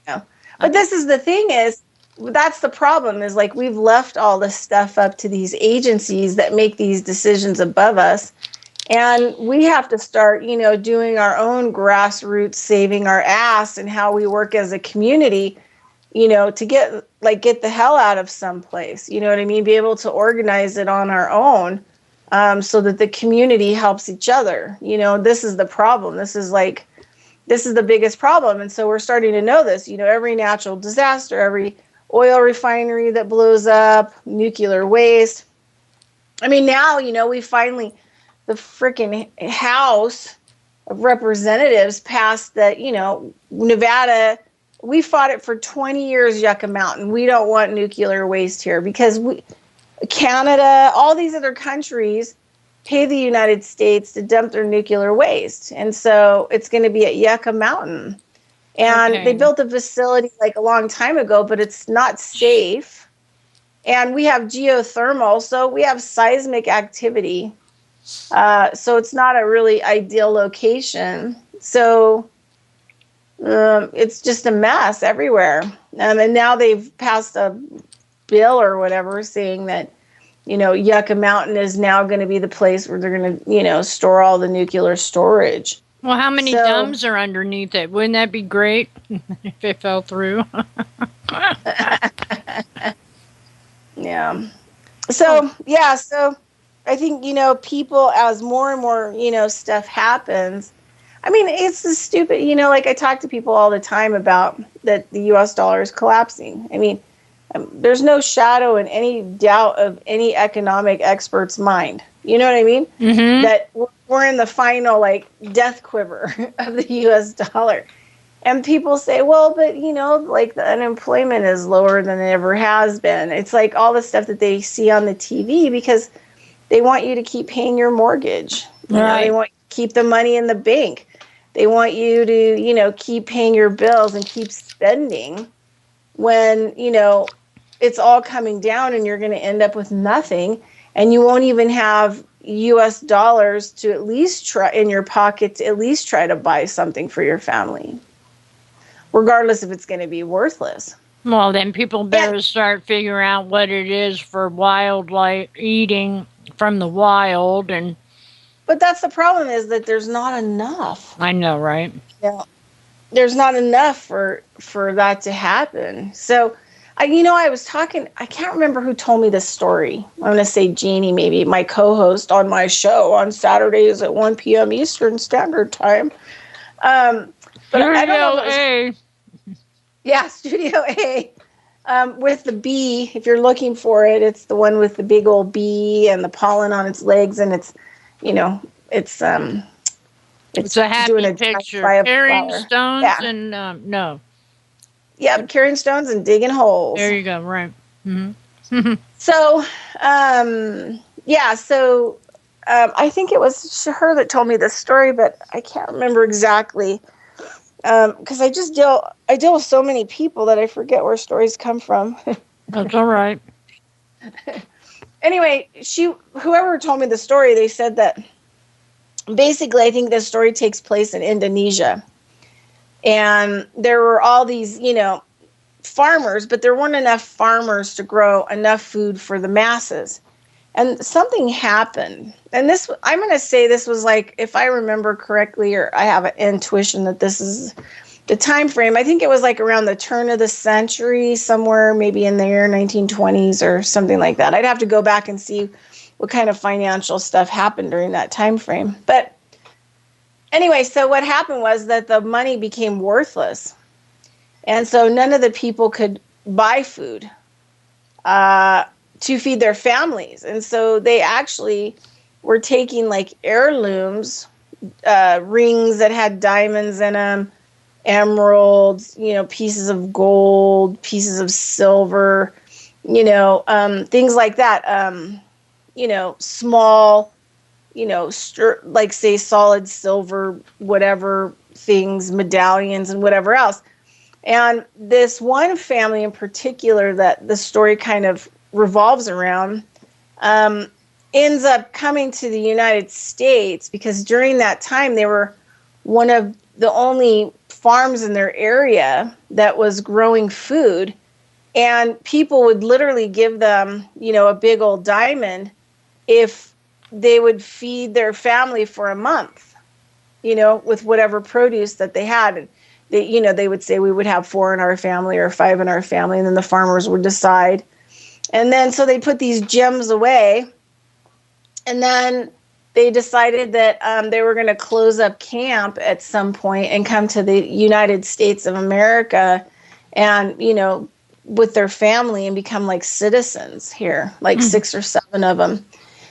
No. But this is the thing is, that's the problem is like we've left all this stuff up to these agencies that make these decisions above us. And we have to start, doing our own grassroots, saving our ass and how we work as a community, to get the hell out of someplace. You know what I mean? Be able to organize it on our own. so that the community helps each other. This is the problem. This is the biggest problem. And so we're starting to know this. Every natural disaster, every oil refinery that blows up, nuclear waste. I mean, now, we finally, the freaking House of Representatives passed that, Nevada, we fought it for 20 years, Yucca Mountain. We don't want nuclear waste here because Canada, all these other countries pay the United States to dump their nuclear waste. And so it's going to be at Yucca Mountain. And they built a facility like a long time ago, but it's not safe. And we have geothermal, so we have seismic activity. So it's not a really ideal location. So it's just a mess everywhere. And now they've passed a bill or whatever saying that, Yucca Mountain is now going to be the place where they're going to, store all the nuclear storage. Well, how many dams are underneath it? Wouldn't that be great if it fell through? Yeah. So I think, people, as more and more, stuff happens. I mean, it's the stupid, like I talk to people all the time about that the U.S. dollar is collapsing. I mean, there's no shadow in any doubt of any economic expert's mind. You know what I mean? Mm-hmm. That we're in the final, death quiver of the U.S. dollar. And people say, well, but, the unemployment is lower than it ever has been. It's like all the stuff that they see on the TV because they want you to keep paying your mortgage. They want you to keep the money in the bank. They want you to, keep paying your bills and keep spending when, it's all coming down and you're going to end up with nothing. And you won't even have U.S. dollars to at least try in your pocket to at least try to buy something for your family, regardless if it's going to be worthless. Well, then people better start figuring out what it is for wildlife eating from the wild. But that's the problem, is that there's not enough. I know, right? Yeah, there's not enough for that to happen. So, I was talking, I can't remember who told me this story. I'm going to say Jeannie, maybe, my co-host on my show on Saturdays at 1 p.m. Eastern Standard Time. But I don't know if yeah, Studio A. With the bee, if you're looking for it, it's the one with the big old bee and the pollen on its legs, and it's a happy picture. Carrying stones and no. Yep, carrying stones and digging holes. There you go. Right. Mm-hmm. So, I think it was her that told me this story, but I can't remember exactly. Because I deal with so many people that I forget where stories come from. That's all right. Anyway, whoever told me the story, they said that basically, I think this story takes place in Indonesia. And there were all these, farmers, but there weren't enough farmers to grow enough food for the masses. And something happened. And I'm going to say this was if I remember correctly, or I have an intuition that this is the time frame. I think it was around the turn of the century, somewhere maybe in the year 1920s or something like that. I'd have to go back and see what kind of financial stuff happened during that time frame. But anyway, so what happened was that the money became worthless. And so none of the people could buy food to feed their families. And so they actually were taking heirlooms, rings that had diamonds in them, emeralds, pieces of gold, pieces of silver, things like that. Small, say solid silver, whatever things, medallions and whatever else. And this one family in particular that the story kind of revolves around ends up coming to the United States because during that time they were one of the only farms in their area that was growing food, and people would literally give them, a big old diamond if they would feed their family for a month, with whatever produce that they had. And they would say we would have 4 in our family or 5 in our family, and then the farmers would decide. And then so they put these gems away, And then they decided that they were going to close up camp at some point and come to the United States of America and, with their family and become like citizens here, like 6 or 7 of them.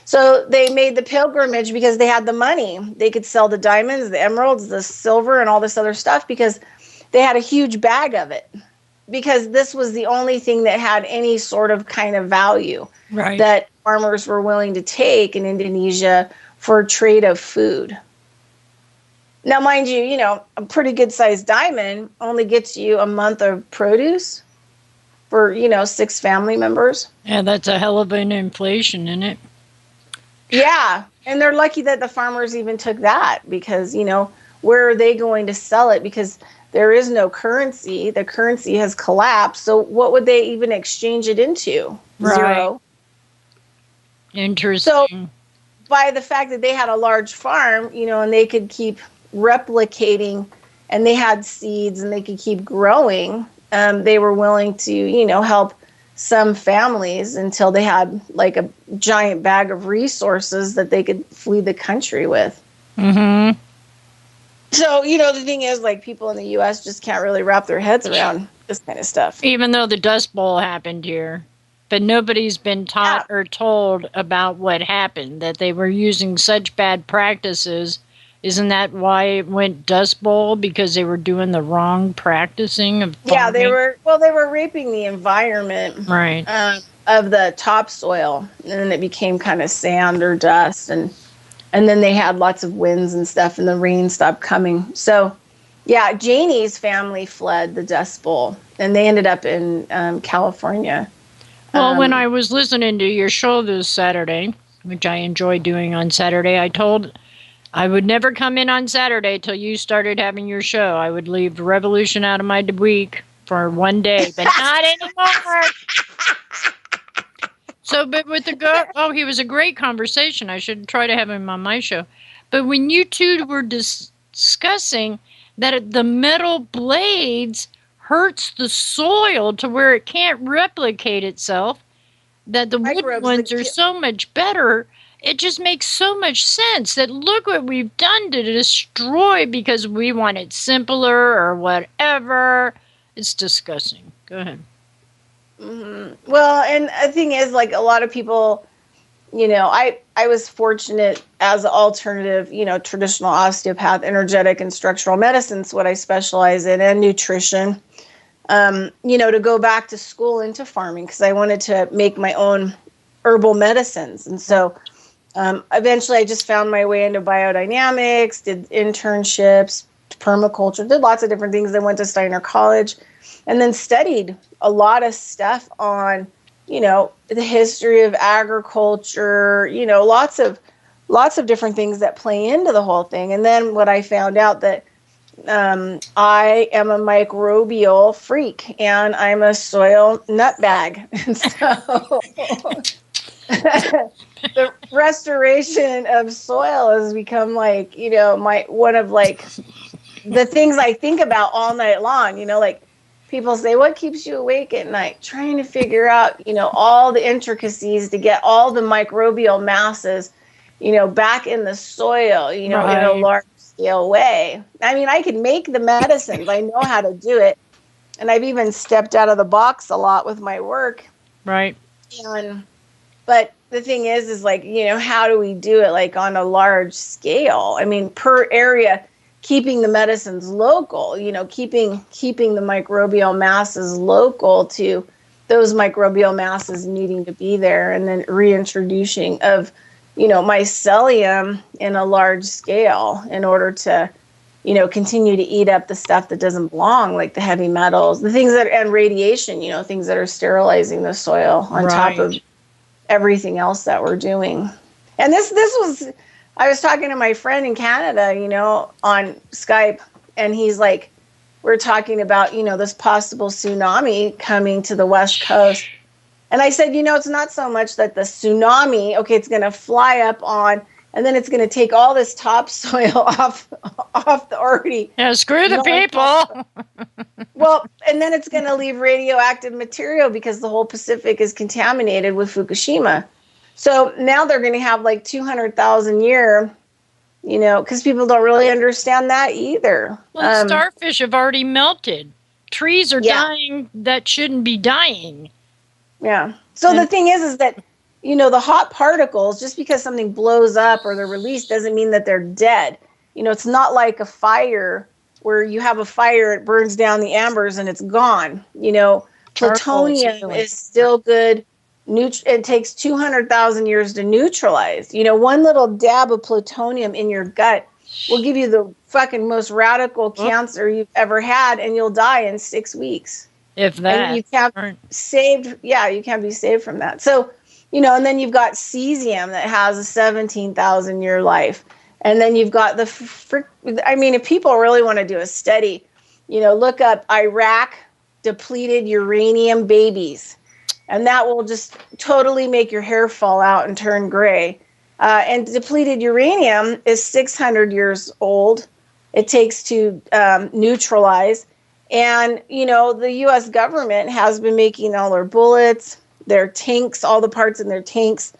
So they made the pilgrimage because they had the money. They could sell the diamonds, the emeralds, the silver, and all this other stuff because they had a huge bag of it. Because this was the only thing that had any sort of kind of value that farmers were willing to take in Indonesia for trade of food. Now, mind you, a pretty good sized diamond only gets you a month of produce for, 6 family members. Yeah, that's a hell of an inflation, isn't it? Yeah. And they're lucky that the farmers even took that because, where are they going to sell it? Because there is no currency. The currency has collapsed. So what would they even exchange it into? Right. 0. Interesting. So by the fact that they had a large farm, and they could keep replicating and they had seeds and they could keep growing, they were willing to, help some families until they had like a giant bag of resources that they could flee the country with. Mm-hmm. So, the thing is, like, people in the U.S. just can't really wrap their heads around this kind of stuff. Even though the Dust Bowl happened here. But nobody's been taught or told about what happened, that they were using such bad practices. Isn't that why it went Dust Bowl? Because they were doing the wrong practicing of farming? Yeah, they were raping the environment of the topsoil, and then it became kind of sand or dust, and then they had lots of winds and stuff, and the rain stopped coming. So, yeah, Janie's family fled the Dust Bowl, and they ended up in California. Well, when I was listening to your show this Saturday, which I enjoy doing on Saturday, I told I would never come in on Saturday till you started having your show. I would leave the revolution out of my week for one day, but not anymore. So, but with the he was a great conversation. I should try to have him on my show. But when you two were discussing that the metal blades hurts the soil to where it can't replicate itself, that the wood ones are so much better, it just makes so much sense that look what we've done to destroy because we want it simpler or whatever. It's disgusting. Go ahead. Mm-hmm. Well, and the thing is, like, a lot of people, I was fortunate as an alternative, traditional osteopath, energetic and structural medicine's what I specialize in, and nutrition, to go back to school into farming because I wanted to make my own herbal medicines. And so eventually I just found my way into biodynamics, did internships, permaculture, did lots of different things. Then went to Steiner College and then studied a lot of stuff on, the history of agriculture, lots of different things that play into the whole thing. And then what I found out that I am a microbial freak and I'm a soil nutbag. And so the restoration of soil has become like, one of like the things I think about all night long, like people say, what keeps you awake at night? Trying to figure out, all the intricacies to get all the microbial masses, back in the soil, in a large scale way. I mean, I can make the medicines. I know how to do it. And I've even stepped out of the box a lot with my work. Right. But the thing is like, how do we do it like on a large scale? I mean, per area, keeping the medicines local, keeping the microbial masses local to those microbial masses needing to be there, and then reintroducing of, mycelium in a large scale in order to, continue to eat up the stuff that doesn't belong, like the heavy metals, the things and radiation, things that are sterilizing the soil on top of everything else that we're doing. And this was, I was talking to my friend in Canada, on Skype, and he's like, we're talking about, this possible tsunami coming to the West Coast. And I said, it's not so much that the tsunami, it's going to fly up on, and then it's going to take all this topsoil off the already. Yeah, screw the people. Well, and then it's going to leave radioactive material because the whole Pacific is contaminated with Fukushima. So now they're going to have like 200,000 year, because people don't really understand that either. Well, starfish have already melted. Trees are dying that shouldn't be dying. Yeah. So the thing is that, the hot particles, just because something blows up or they're released doesn't mean that they're dead. It's not like a fire where you have a fire, it burns down the embers and it's gone. Plutonium is still good. It takes 200,000 years to neutralize. One little dab of plutonium in your gut will give you the fucking most radical cancer you've ever had, and you'll die in 6 weeks. If that. And you can't you can't be saved from that. So, and then you've got cesium that has a 17,000 year life. And then you've got if people really want to do a study, look up Iraq depleted uranium babies. And that will just totally make your hair fall out and turn gray. And depleted uranium is 600 years old. It takes to neutralize. And, the U.S. government has been making all their bullets, their tanks, all the parts in their tanks,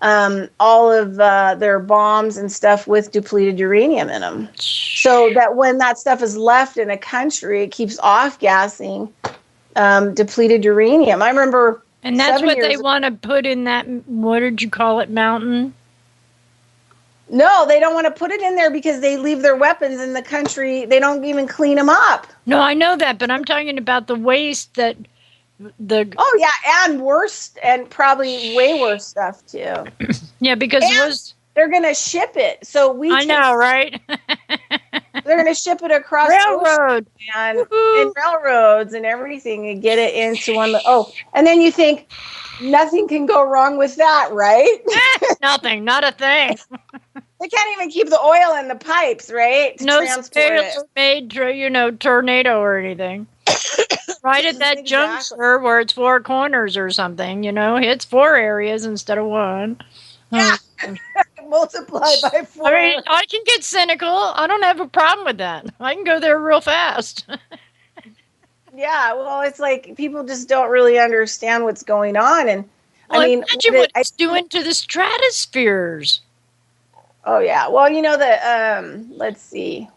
all of their bombs and stuff with depleted uranium in them. So that when that stuff is left in a country, it keeps off-gassing depleted uranium. I remember... And that's what they want to put in that, what did you call it, mountain? No, they don't want to put it in there because they leave their weapons in the country. They don't even clean them up. No, I know that, but I'm talking about the waste that Oh, yeah, and worse, and probably way worse stuff, too. Yeah, because they're going to ship it. So I know, right? They're going to ship it across railroad and railroads and everything and get it into one. And then you think nothing can go wrong with that, right? Nothing, not a thing. They can't even keep the oil in the pipes, right? No spares made to, tornado or anything. Right at that juncture where it's 4 corners or something, hits 4 areas instead of 1. Yeah. Multiply by 4. I mean, I can get cynical. I don't have a problem with that. I can go there real fast. Yeah, well, it's like people just don't really understand what's going on. And imagine what it's doing to the stratospheres. Oh, yeah. Well, let's see.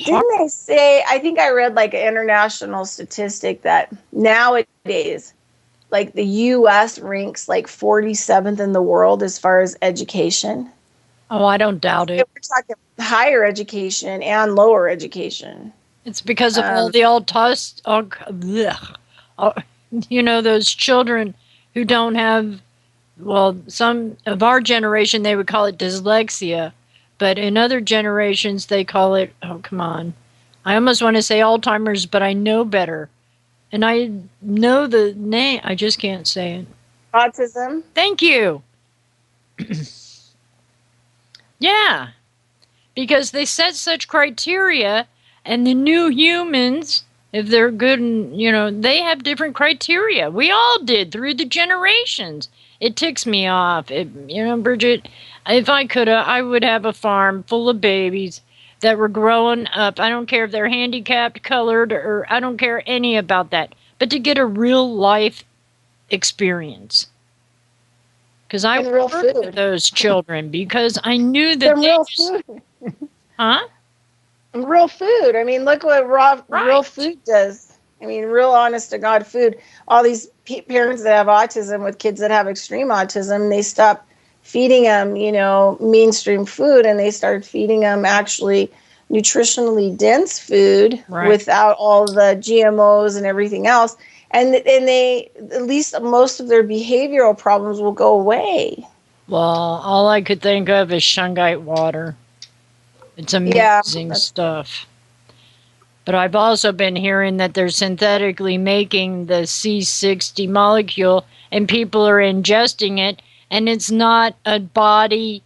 Didn't they say, I think I read like an international statistic that nowadays, like the U.S. ranks like 47th in the world as far as education. Oh, I don't doubt it. We're talking higher education and lower education. It's because of all the those children who don't have, some of our generation, they would call it dyslexia. But in other generations, they call it, come on. I almost want to say Alzheimer's, but I know better. And I know the name. I just can't say it. Autism. Thank you. Yeah. Because they set such criteria, and the new humans, if they're good, and, they have different criteria. We all did through the generations. It ticks me off. Bridgette, if I could, I would have a farm full of babies that were growing up. I don't care if they're handicapped, colored, or I don't care any about that. But to get a real life experience. Because I worked with those children because I knew that food. Huh? Real food. I mean, look what real food does. I mean, real honest to God food. All these parents that have autism with kids that have extreme autism, they stop feeding them, mainstream food, and they start feeding them actually nutritionally dense food without all the GMOs and everything else. And they, at least most of their behavioral problems will go away. Well, all I could think of is shungite water. It's amazing stuff. But I've also been hearing that they're synthetically making the C60 molecule and people are ingesting it, and it's not a body,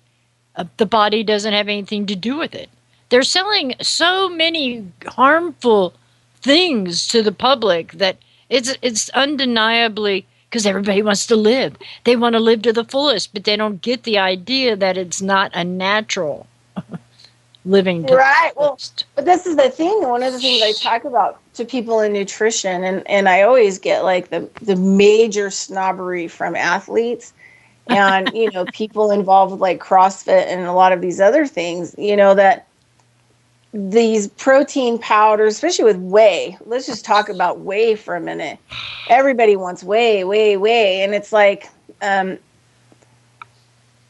the body doesn't have anything to do with it. They're selling so many harmful things to the public that it's undeniably, because everybody wants to live. They want to live to the fullest, but they don't get the idea that it's not a natural living to right. Well, but this is the thing. One of the things I talk about to people in nutrition, and I always get like the major snobbery from athletes, and, people involved with like CrossFit and a lot of these other things, that these protein powders, especially with whey, let's just talk about whey for a minute. Everybody wants whey, whey, whey. And it's like,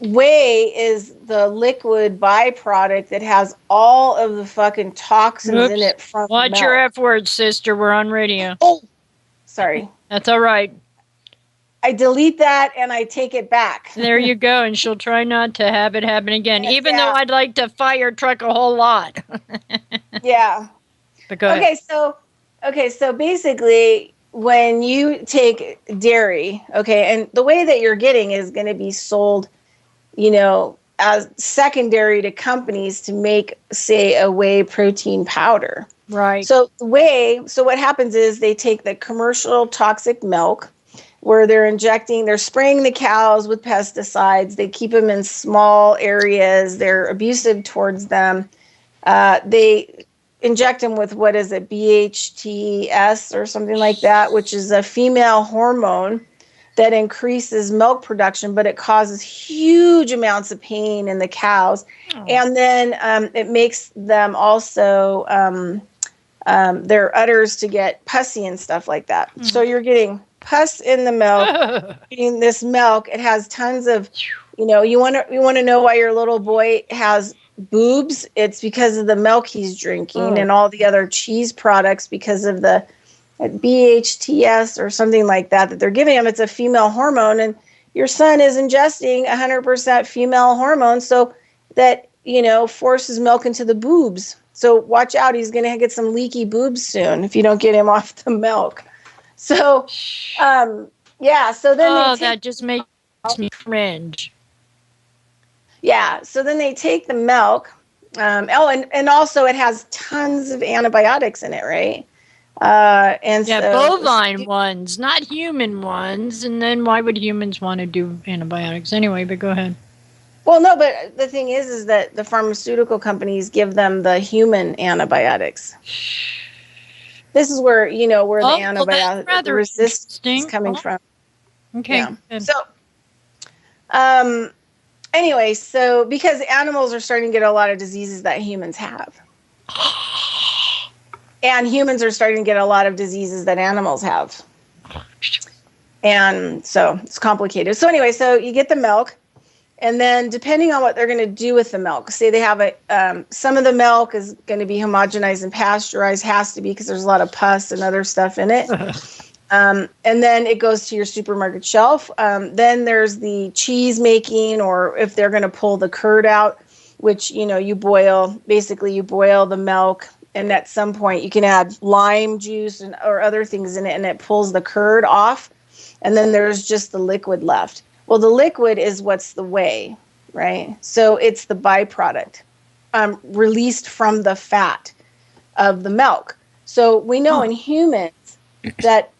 whey is the liquid byproduct that has all of the fucking toxins in it from Watch milk. your F words, sister. We're on radio. Oh, sorry. That's all right. I delete that and I take it back. There you go. And she'll try not to have it happen again, even though I'd like to fire truck a whole lot. Yeah. But go ahead. Okay, so basically when you take dairy, and the way that you're getting is going to be sold, as secondary to companies to make, say, a whey protein powder. Right. So what happens is they take the commercial toxic milk where they're spraying the cows with pesticides. They keep them in small areas. They're abusive towards them. They inject them with, what is it, BHTS or something like that, which is a female hormone that increases milk production, but it causes huge amounts of pain in the cows. Oh. And then it makes them also, their udders to get pussy and stuff like that. Mm. So you're getting pus in the milk, eating this milk. It has tons of, you want to know why your little boy has boobs? It's because of the milk he's drinking and all the other cheese products because of the BHTS or something like that they're giving him. It's a female hormone, and your son is ingesting 100% female hormone, so that, forces milk into the boobs. So watch out. He's going to get some leaky boobs soon if you don't get him off the milk. So, so then that just makes me cringe. Yeah, so then they take the milk. And also it has tons of antibiotics in it, right? Bovine ones, not human ones. And then why would humans want to do antibiotics anyway? But go ahead. Well, no, but the thing is that the pharmaceutical companies give them the human antibiotics. This is where, the antibiotic resistance is coming from. Okay. Yeah. So, anyway, so because animals are starting to get a lot of diseases that humans have. And humans are starting to get a lot of diseases that animals have. And so it's complicated. So anyway, so you get the milk. And then depending on what they're going to do with the milk, say they have some of the milk is going to be homogenized and pasteurized, has to be because there's a lot of pus and other stuff in it. And then it goes to your supermarket shelf. Then there's the cheese making, or if they're going to pull the curd out, which, you boil the milk. And at some point you can add lime juice or other things in it, and it pulls the curd off. And then there's just the liquid left. Well, the liquid is what's the whey, right? So it's the byproduct released from the fat of the milk. So we know in humans that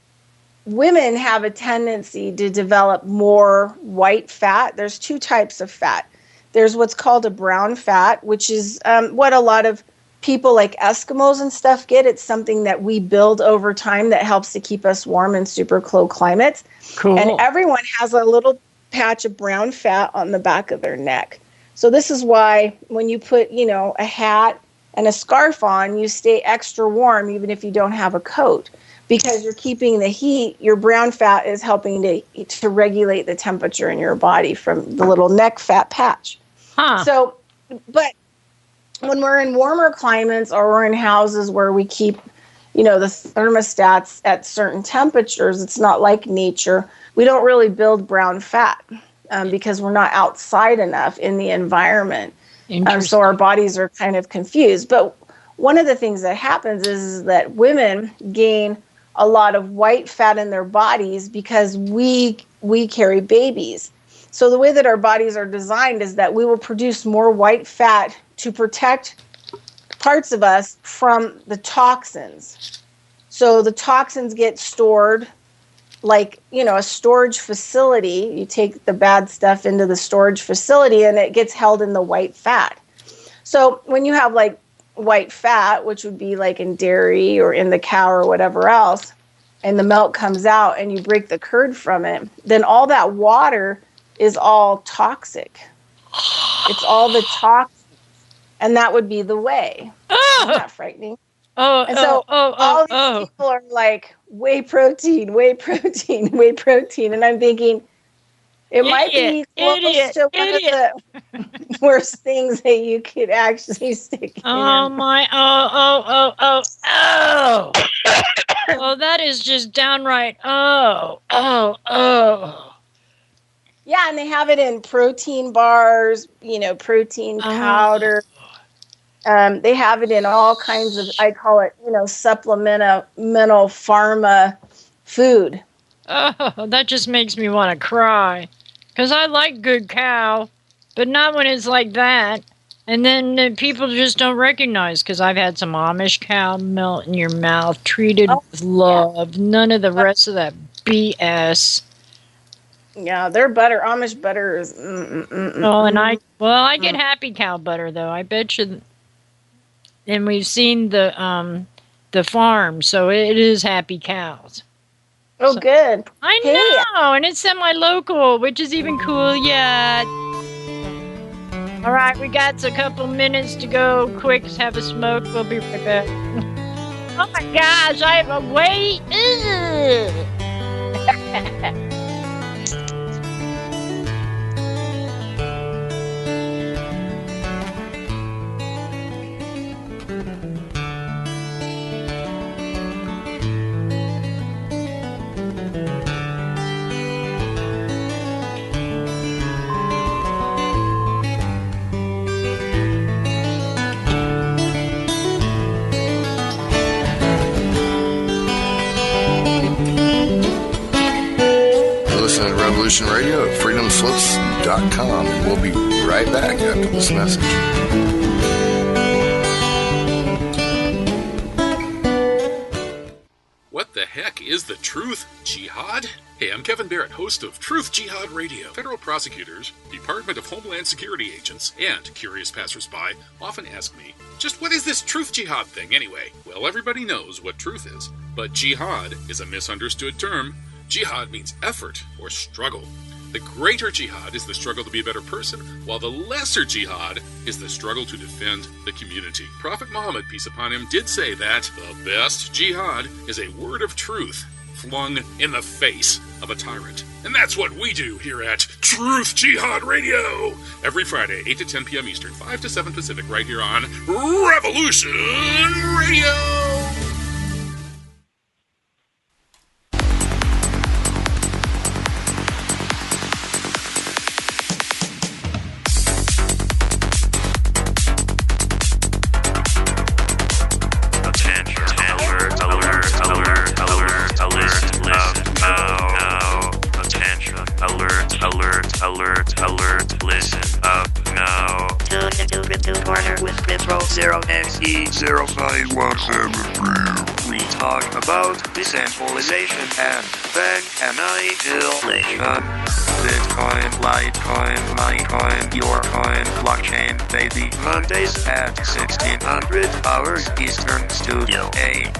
women have a tendency to develop more white fat. There's two types of fat. There's what's called a brown fat, which is what a lot of people like Eskimos and stuff get. It's something that we build over time that helps to keep us warm in super cold climates. Cool. And everyone has a little patch of brown fat on the back of their neck. So this is why when you put, a hat and a scarf on, you stay extra warm even if you don't have a coat, because you're keeping the heat. Your brown fat is helping to regulate the temperature in your body from the little neck fat patch. So, but when we're in warmer climates or we're in houses where we keep, the thermostats at certain temperatures, it's not like nature. We don't really build brown fat because we're not outside enough in the environment. So our bodies are kind of confused. But one of the things that happens is that women gain a lot of white fat in their bodies because we carry babies. So the way that our bodies are designed is that we will produce more white fat to protect parts of us from the toxins. So the toxins get stored like, a storage facility. You take the bad stuff into the storage facility and it gets held in the white fat. So when you have like white fat, which would be like in dairy or in the cow or whatever else, and the milk comes out and you break the curd from it, then all that water is all toxic. It's all the toxins, and that would be the whey. Isn't that frightening? All these people are like, whey protein, whey protein, whey protein. And I'm thinking, it might be close to one of the worst things that you could actually stick in. Oh, that is just downright, Yeah, and they have it in protein bars, protein powder. They have it in all kinds of, I call it, supplemental pharma food. Oh, that just makes me want to cry. Because I like good cow, but not when it's like that. And then people just don't recognize, because I've had some Amish cow melt in your mouth, treated with love. None of the rest of that BS. Yeah, their butter, Amish butter is... I get happy cow butter, though. I bet you... And we've seen the farm, so it is happy cows. Oh, so, good. I know, and it's semi-local, which is even cool yet. All right, we got a couple minutes to go. Quick, have a smoke. We'll be right back. Oh my gosh, I have a wait. Revolution Radio at freedomslips.com, and we'll be right back after this message. What the heck is the truth, Jihad? Hey, I'm Kevin Barrett, host of Truth Jihad Radio. Federal prosecutors, Department of Homeland Security agents, and curious passersby often ask me, just what is this truth jihad thing anyway? Well, everybody knows what truth is, but jihad is a misunderstood term. Jihad means effort or struggle. The greater jihad is the struggle to be a better person, while the lesser jihad is the struggle to defend the community. Prophet Muhammad, peace upon him, did say that the best jihad is a word of truth flung in the face of a tyrant. And that's what we do here at Truth Jihad Radio. Every Friday, 8 to 10 p.m. Eastern, 5 to 7 Pacific, right here on Revolution Radio. We talk about decentralization and then annihilation. Bitcoin, Litecoin, Litecoin, your coin, blockchain, baby. Mondays at 1600 hours Eastern, Studio A.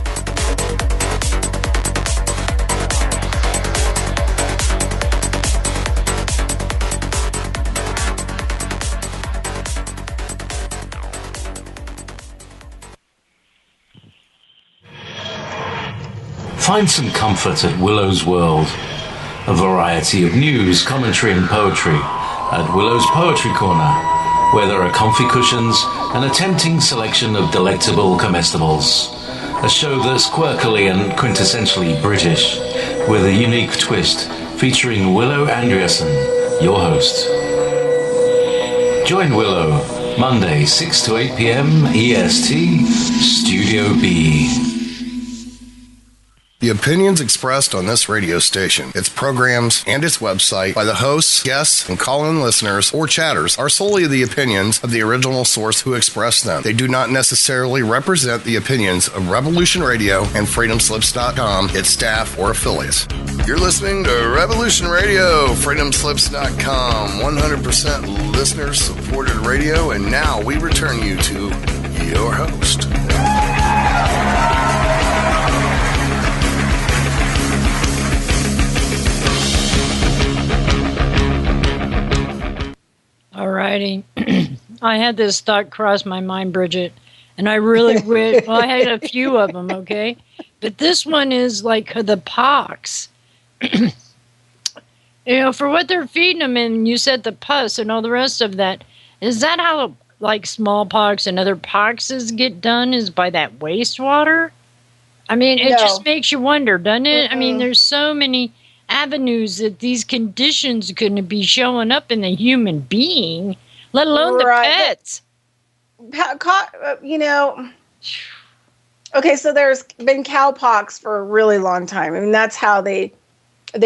Find some comfort at Willow's World. A variety of news, commentary and poetry at Willow's Poetry Corner, where there are comfy cushions and a tempting selection of delectable comestibles. A show that's quirkily and quintessentially British, with a unique twist, featuring Willow Andreasen, your host. Join Willow, Monday, 6 to 8 p.m. EST, Studio B. The opinions expressed on this radio station, its programs, and its website by the hosts, guests, and call-in listeners or chatters are solely the opinions of the original source who expressed them. They do not necessarily represent the opinions of Revolution Radio and freedomslips.com, its staff, or affiliates. You're listening to Revolution Radio, freedomslips.com, 100% listener-supported radio, and now we return you to your host. righty. I had this thought cross my mind, Bridget, and I really wish. Well, I had a few of them, okay, but this one is like the pox. For what they're feeding them, and you said the pus and all the rest of that. Is that how like smallpox and other poxes get done? Is by that wastewater? I mean, it just makes you wonder, doesn't it? I mean, there's so many avenues that these conditions could be showing up in the human being, let alone the pets. Okay, so there's been cowpox for a really long time. I mean, that's how they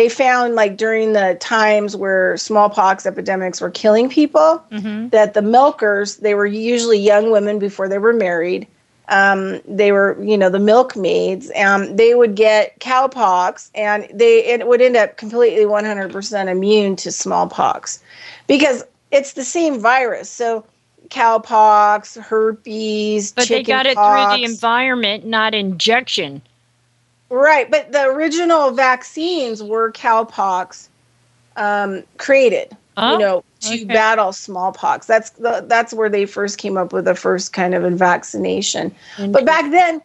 found, like, during the times where smallpox epidemics were killing people, that the milkers, they were usually young women before they were married. They were, the milkmaids, and they would get cowpox, and it would end up completely 100% immune to smallpox because it's the same virus. So cowpox, herpes, but they got it through the environment, not injection. Right, but the original vaccines were cowpox created, to battle smallpox. That's where they first came up with the first kind of vaccination. But back then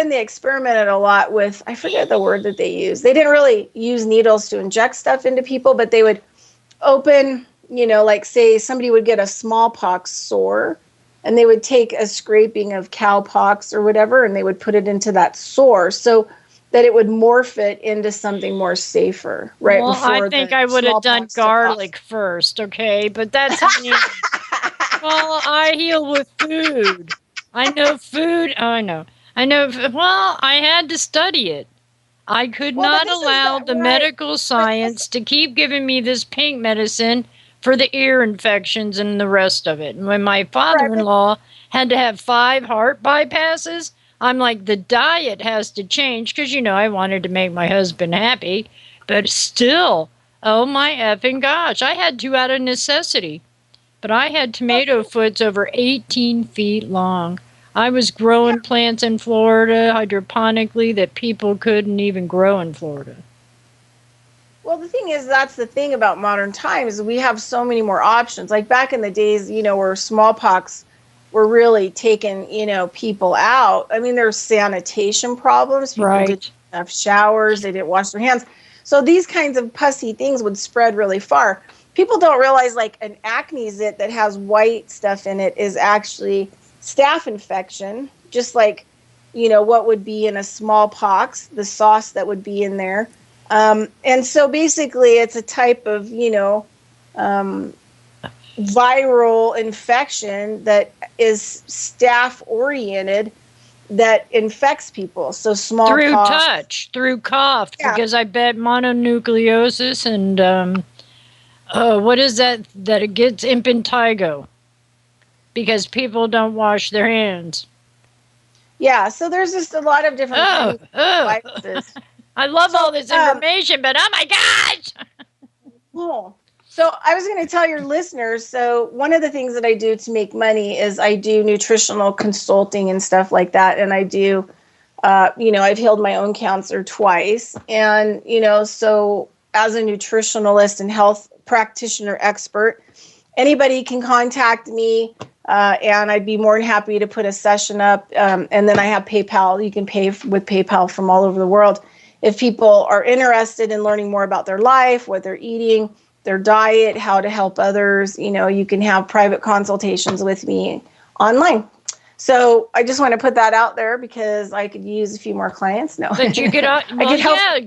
they experimented a lot with, I forget the word that they used. They didn't really use needles to inject stuff into people, but they would open, like say somebody would get a smallpox sore, and they would take a scraping of cowpox or whatever, and they would put it into that sore so that it would morph it into something more safer. Right. Well, I think I would have done garlic first, okay? But that's me. Well, I heal with food. I know food. Oh, I know. Well, I had to study it. I could not allow the medical science to keep giving me this pink medicine for the ear infections and the rest of it. And when my father-in-law had to have 5 heart bypasses, I'm like, the diet has to change because, I wanted to make my husband happy. But still, oh my effing gosh, I had to out of necessity. But I had tomato foots over 18 feet long. I was growing plants in Florida hydroponically that people couldn't even grow in Florida. Well, the thing is, that's the thing about modern times. We have so many more options. Like back in the days, where smallpox were really taking, people out. I mean, there's sanitation problems. People didn't have showers. They didn't wash their hands. So these kinds of pussy things would spread really far. People don't realize, like, an acne zit that has white stuff in it is actually staph infection, just like, what would be in a smallpox, the sauce that would be in there. And so basically it's a type of, viral infection that is staph oriented that infects people. So smallpox. Through touch, through cough, because I bet mononucleosis and what is that it gets impetigo because people don't wash their hands. Yeah, so there's just a lot of different kinds of viruses. I love all this information, but oh my gosh! Cool. So I was going to tell your listeners, so one of the things that I do to make money is I do nutritional consulting and stuff like that. And I do, I've healed my own cancer twice. And, so as a nutritionalist and health practitioner expert, anybody can contact me and I'd be more than happy to put a session up. And then I have PayPal. You can pay with PayPal from all over the world. If people are interested in learning more about their life, what they're eating, their diet, how to help others, you can have private consultations with me online. So I just want to put that out there because I could use a few more clients. No, but you could,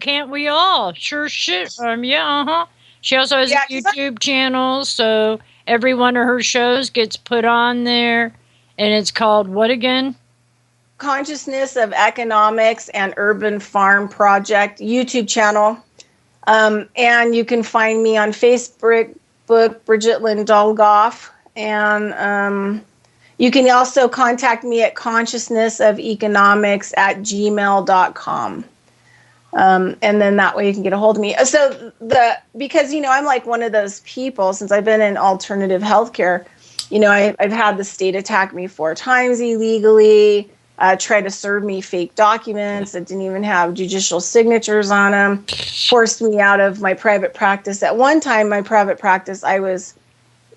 can't we all? Sure, shit. She also has a YouTube channel, so every one of her shows gets put on there, and it's called what again? Consciousness of Economics and Urban Farm Project YouTube channel. And you can find me on Facebook, Bridgette Lyn Dolgoff. And you can also contact me at consciousnessofelconomics@gmail.com. And then that way you can get a hold of me. So because, I'm like one of those people, since I've been in alternative healthcare, I've had the state attack me 4 times illegally. Tried to serve me fake documents that didn't even have judicial signatures on them, forced me out of my private practice. At one time, my private practice, I was,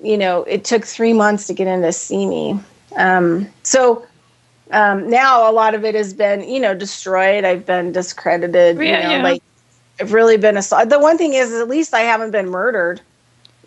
it took 3 months to get in to see me. Now a lot of it has been, destroyed. I've been discredited, like I've really been assaulted. The one thing is at least I haven't been murdered.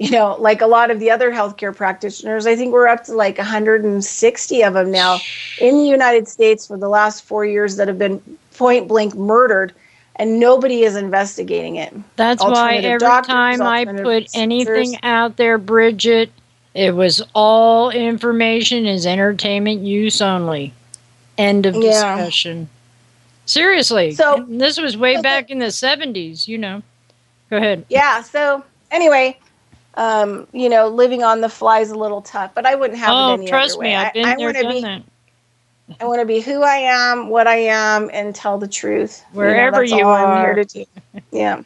Like a lot of the other healthcare practitioners, I think we're up to like 160 of them now in the United States for the last 4 years that have been point blank murdered, and nobody is investigating it. That's why every time I put anything out there, Bridgette, it was all information is entertainment use only. End of discussion. Seriously. So this was way back in the 70s, Go ahead. Yeah. So anyway, living on the fly is a little tough, but I wouldn't have it any trust other me, way. I've been there, done that. I want to be who I am, what I am, and tell the truth. Wherever that's you all are. I'm here to do. Yeah.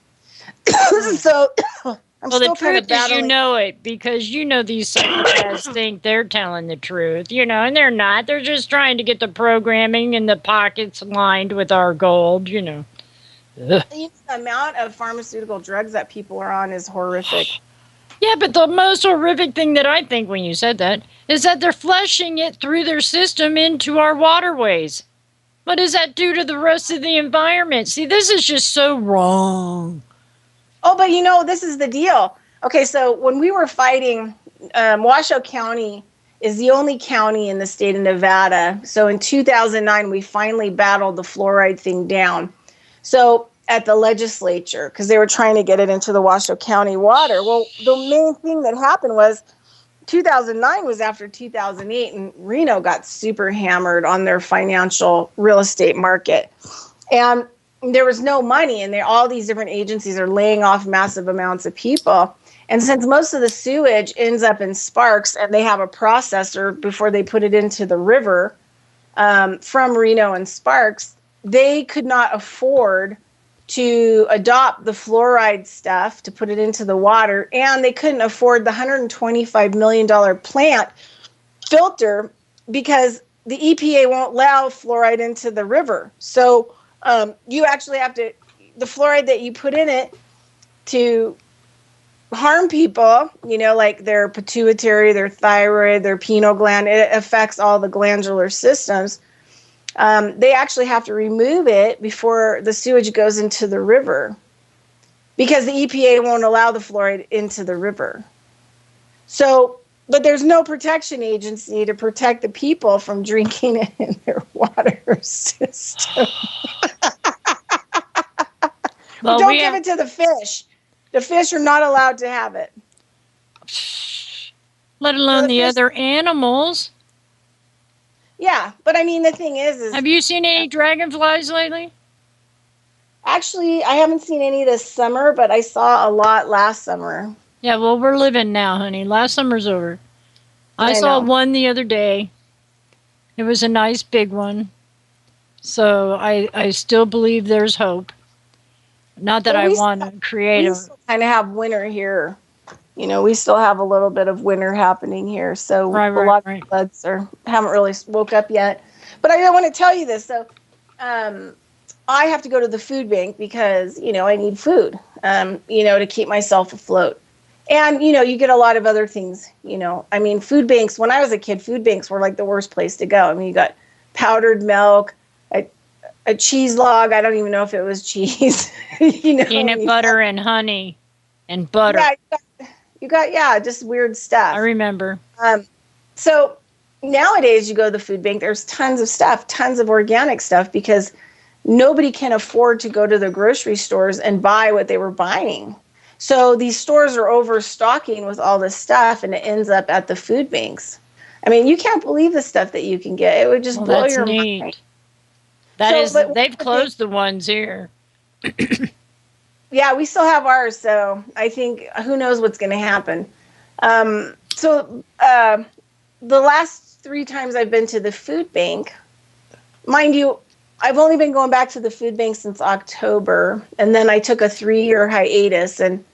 So I'm well, still the truth is you know it because these psychopaths think they're telling the truth, and they're not. They're just trying to get the programming and the pockets lined with our gold, Ugh. The amount of pharmaceutical drugs that people are on is horrific. Yeah, but the most horrific thing that I think when you said that is that they're flushing it through their system into our waterways. What does that do to the rest of the environment? See, this is just so wrong. Oh, but this is the deal. Okay, so when we were fighting, Washoe County is the only county in the state of Nevada. So in 2009, we finally battled the fluoride thing down. So at the legislature, because they were trying to get it into the Washoe County water. Well, the main thing that happened was 2009 was after 2008, and Reno got super hammered on their financial real estate market. And there was no money, and all these different agencies are laying off massive amounts of people. And since most of the sewage ends up in Sparks, and they have a processor before they put it into the river from Reno and Sparks, they could not afford to adopt the fluoride stuff to put it into the water, and they couldn't afford the $125 million plant filter because the EPA won't allow fluoride into the river. So you actually have to, the fluoride that you put in it to harm people, like their pituitary, their thyroid, their pineal gland, it affects all the glandular systems. They actually have to remove it before the sewage goes into the river because the EPA won't allow the fluoride into the river. So, but there's no protection agency to protect the people from drinking it in their water system. Well, don't give it to the fish. The fish are not allowed to have it. Let alone the other animals. Yeah, but I mean, the thing is... Have you seen any dragonflies lately? Actually, I haven't seen any this summer, but I saw a lot last summer. Yeah, well, we're living now, honey. Last summer's over. I saw one the other day. It was a nice big one. So I still believe there's hope. Not that I want to create we still kind of have winter here. We still have a little bit of winter happening here. So a lot of bugs haven't really woke up yet. But I want to tell you this. So I have to go to the food bank because, I need food, to keep myself afloat. And, you get a lot of other things, food banks, when I was a kid, food banks were like the worst place to go. You got powdered milk, a cheese log. I don't even know if it was cheese. Peanut butter and honey and butter. Yeah, you got just weird stuff. I remember. So nowadays you go to the food bank, there's tons of stuff, tons of organic stuff because nobody can afford to go to the grocery stores and buy what they were buying. So these stores are overstocking with all this stuff and it ends up at the food banks. You can't believe the stuff that you can get. It would just blow your mind. They've closed the ones here. Yeah, we still have ours, so I think who knows what's going to happen. So the last 3 times I've been to the food bank, mind you, I've only been going back to the food bank since October, and then I took a 3-year hiatus, and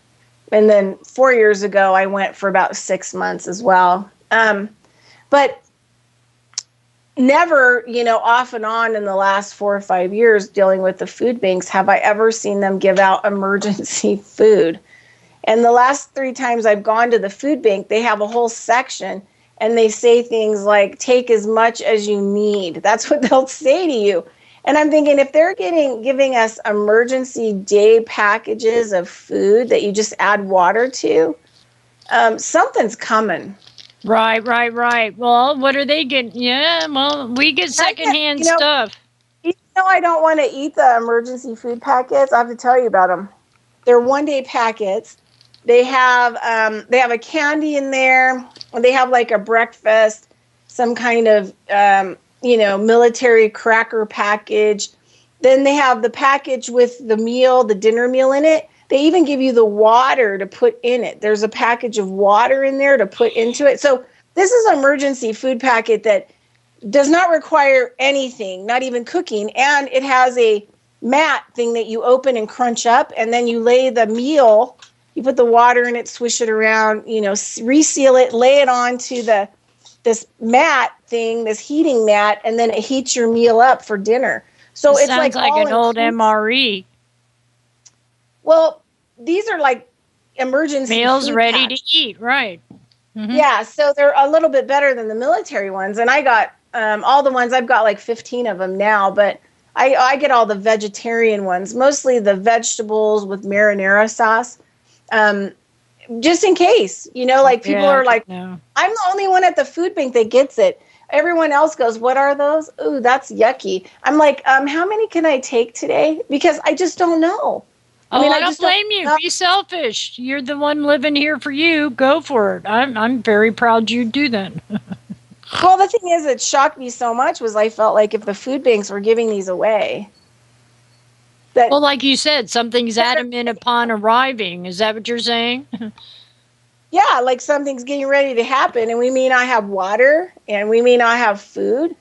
then 4 years ago I went for about 6 months as well. But never, off and on in the last 4 or 5 years dealing with the food banks have I ever seen them give out emergency food. And the last 3 times I've gone to the food bank, they have a whole section and they say things like, take as much as you need. That's what they'll say to you. And I'm thinking, if they're giving us emergency day packages of food that you just add water to, something's coming. Right. Well, what are they getting? Yeah, well, we get secondhand stuff. Even though I don't want to eat the emergency food packets, I have to tell you about them. They're one-day packets. They have a candy in there. They have like a breakfast, some kind of military cracker package. Then they have the package with the meal, the dinner meal in it. They even give you the water to put in it. There's a package of water in there to put into it. So this is an emergency food packet that does not require anything, not even cooking. And it has a mat thing that you open and crunch up, and then you lay the meal, you put the water in it, swish it around, reseal it, lay it onto this mat thing, this heating mat, and then it heats your meal up for dinner. So it it's sounds like an old MRE. Well, these are like emergency meals food ready packs. to eat, right? Mm-hmm. Yeah, so they're a little bit better than the military ones. And I got all the ones, I've got like 15 of them now, but I get all the vegetarian ones, mostly the vegetables with marinara sauce, just in case, people are like, I'm the only one at the food bank that gets it. Everyone else goes, what are those? Ooh, that's yucky. I'm like, how many can I take today? Because I just don't know. I don't blame you. Be selfish. You're the one living here for you. Go for it. I'm very proud you do that. Well, the thing is, it shocked me so much was I felt like if the food banks were giving these away. Well, like you said, something's adamant upon arriving. Is that what you're saying? Yeah, like something's getting ready to happen, and we may not have water, and we may not have food.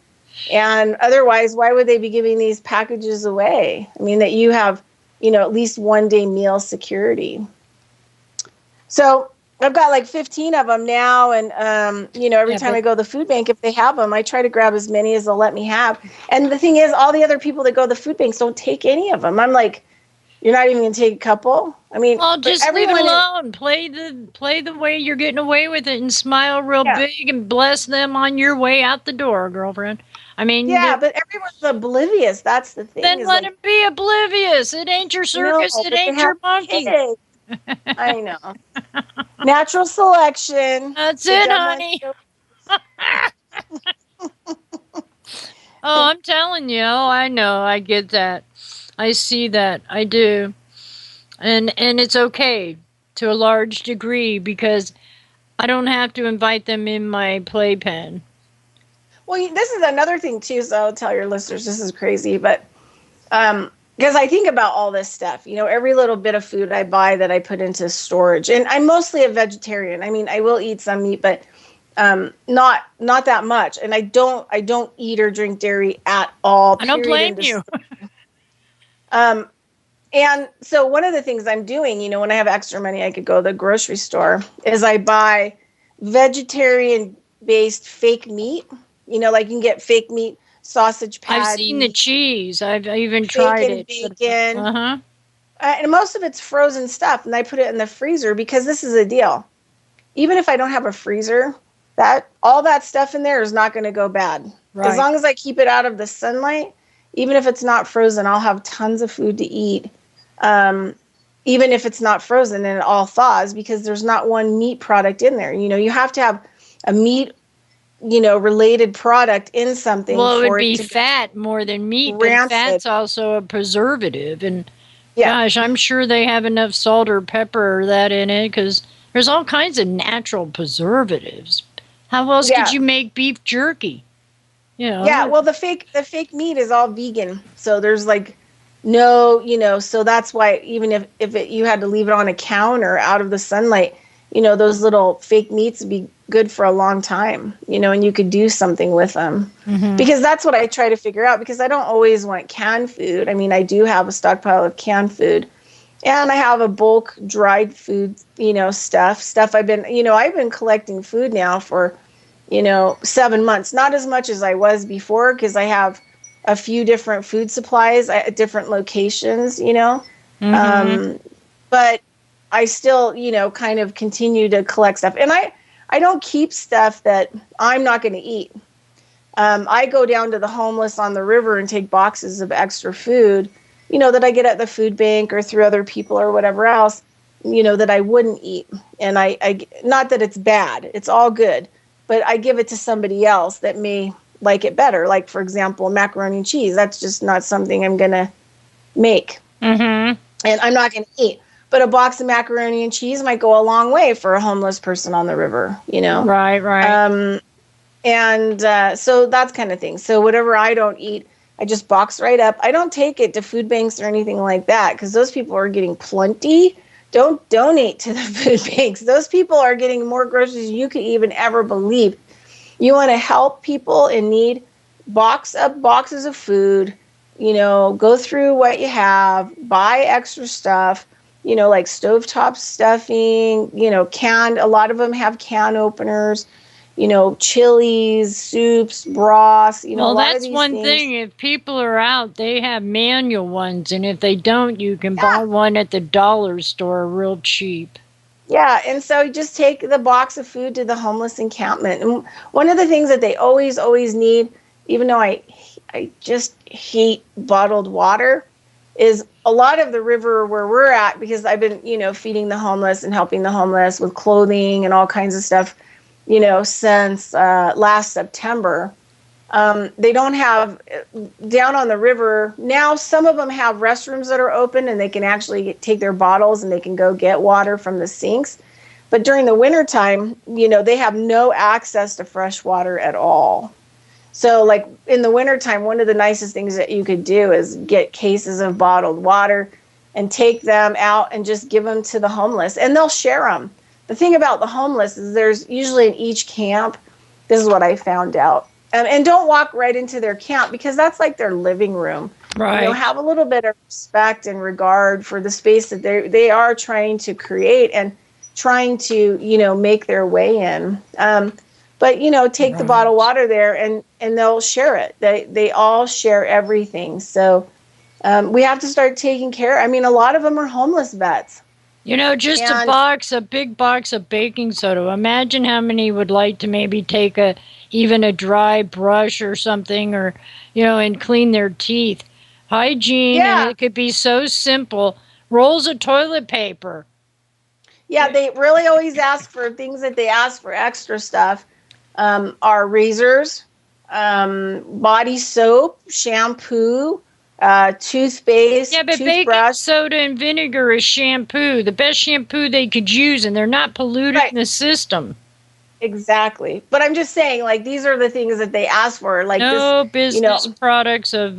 And otherwise, why would they be giving these packages away? I mean, that you have, at least 1 day meal security. So I've got like 15 of them now. And, every time I go to the food bank, if they have them, I try to grab as many as they'll let me have. And the thing is, all the other people that go to the food banks don't take any of them. I'm like, you're not even going to take a couple? I mean, well, just leave it alone. Play the way you're getting away with it and smile real big and bless them on your way out the door, girlfriend. I mean, but everyone's oblivious. That's the thing. Then let them be oblivious. It ain't your circus. It ain't your monkey. I know. Natural selection. That's it, honey. I'm telling you. Oh, I know. I get that. I see that. I do. And it's okay to a large degree because I don't have to invite them in my playpen. Well, this is another thing, too, so I'll tell your listeners this is crazy, but because I think about all this stuff, every little bit of food I buy that I put into storage, and I'm mostly a vegetarian. I mean, I will eat some meat, but not that much, and I don't eat or drink dairy at all. I don't blame you. And so one of the things I'm doing, when I have extra money, I could go to the grocery store, is I buy vegetarian-based fake meat. Like you can get fake meat sausage patties. I've seen the cheese. I've even tried it. Bacon. And most of it's frozen stuff, and I put it in the freezer because this is a deal. Even if I don't have a freezer, all that stuff in there is not going to go bad. Right. As long as I keep it out of the sunlight, even if it's not frozen, I'll have tons of food to eat. Even if it's not frozen and it all thaws, because there's not one meat product in there. You have to have a meat, related product in something. Well, it would be fat more than meat, rancid. But fat's also a preservative. And gosh, I'm sure they have enough salt or pepper or that in it because there's all kinds of natural preservatives. How else could you make beef jerky? Yeah, well, the fake meat is all vegan. So there's like no, so that's why even if you had to leave it on a counter out of the sunlight, those little fake meats would be good for a long time, and you could do something with them. Mm-hmm. Because that's what I try to figure out, because I don't always want canned food. I mean, I do have a stockpile of canned food, and I have a bulk dried food, stuff I've been collecting food now for, 7 months, not as much as I was before, because I have a few different food supplies at different locations, Mm-hmm. But I still, kind of continue to collect stuff. And I don't keep stuff that I'm not going to eat. I go down to the homeless on the river and take boxes of extra food, that I get at the food bank or through other people or whatever else, that I wouldn't eat. And I not that it's bad, it's all good, but I give it to somebody else that may like it better. Like, for example, macaroni and cheese. That's just not something I'm going to make. Mm-hmm. And I'm not going to eat. But a box of macaroni and cheese might go a long way for a homeless person on the river, Right. So that's kind of thing. So whatever I don't eat, I just box right up. I don't take it to food banks or anything like that because those people are getting plenty. Don't donate to the food banks. Those people are getting more groceries than you could even ever believe. You want to help people in need, box up boxes of food, go through what you have, buy extra stuff, like stovetop stuffing, canned, a lot of them have can openers, chilies, soups, broths, well, a lot that's of these one things. thing. If people are out, they have manual ones, and if they don't, you can buy one at the dollar store real cheap. Yeah, and so you just take the box of food to the homeless encampment. And one of the things that they always need, even though I just hate bottled water, is a lot of the river where we're at, because I've been, feeding the homeless and helping the homeless with clothing and all kinds of stuff, since last September. They don't have, down on the river, now some of them have restrooms that are open and they can actually take their bottles and they can go get water from the sinks. But during the wintertime, they have no access to fresh water at all. So like in the wintertime, one of the nicest things that you could do is get cases of bottled water and take them out and just give them to the homeless, and they'll share them. The thing about the homeless is there's usually in each camp, this is what I found out, and don't walk right into their camp because that's like their living room. Right. Have a little bit of respect and regard for the space that they are trying to create and trying to, make their way in. But, take the bottled water there and they'll share it. They all share everything. So we have to start taking care. I mean, a lot of them are homeless vets. Just a big box of baking soda. Imagine how many would like to maybe take even a dry brush or something, or, and clean their teeth. Hygiene, and it could be so simple. Rolls of toilet paper. Yeah, they really always ask for things that they ask for extra stuff. Are razors, body soap, shampoo, toothpaste, yeah, but toothbrush. Baking soda and vinegar is shampoo, the best shampoo they could use, and they're not polluting the system. Exactly. But I'm just saying, like, these are the things that they ask for. Like, no business products of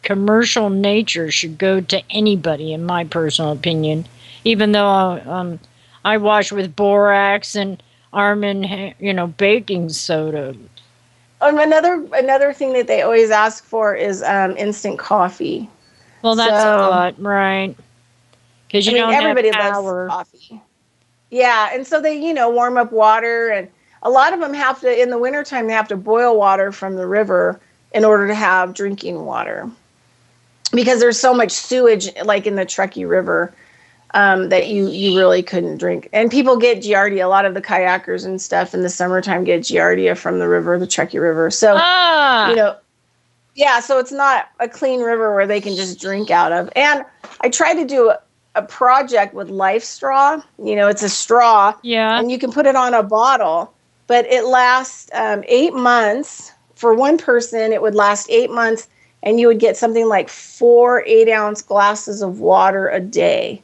commercial nature should go to anybody, in my personal opinion. Even though I wash with borax and Armin, baking soda. Another thing that they always ask for is instant coffee. Well, that's a lot, right? Because everybody have loves coffee. Yeah, and so they, warm up water, and a lot of them have to, in the wintertime, they have to boil water from the river in order to have drinking water. Because there's so much sewage, like in the Truckee River, that you really couldn't drink. And people get Giardia. A lot of the kayakers and stuff in the summertime get Giardia from the river, the Truckee River. So, so it's not a clean river where they can just drink out of. And I tried to do a project with Life Straw. It's a straw. Yeah. And you can put it on a bottle, but it lasts 8 months. For one person, it would last 8 months, and you would get something like 4 8-ounce glasses of water a day.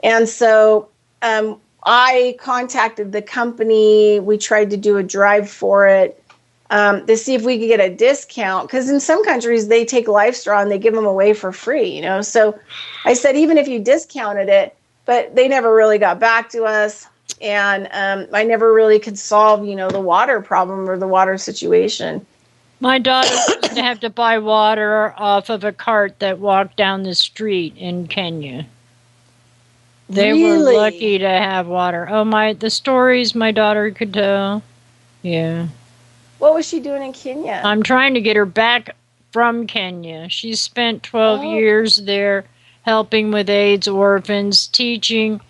And so I contacted the company. We tried to do a drive for it to see if we could get a discount. Because in some countries, they take Life Straw and they give them away for free, So I said, even if you discounted it, but they never really got back to us. And I never really could solve, the water problem or the water situation. My daughter used to have to buy water off of a cart that walked down the street in Kenya. They were lucky to have water. Oh, the stories my daughter could tell. Yeah. What was she doing in Kenya? I'm trying to get her back from Kenya. She spent 12 years there helping with AIDS orphans, teaching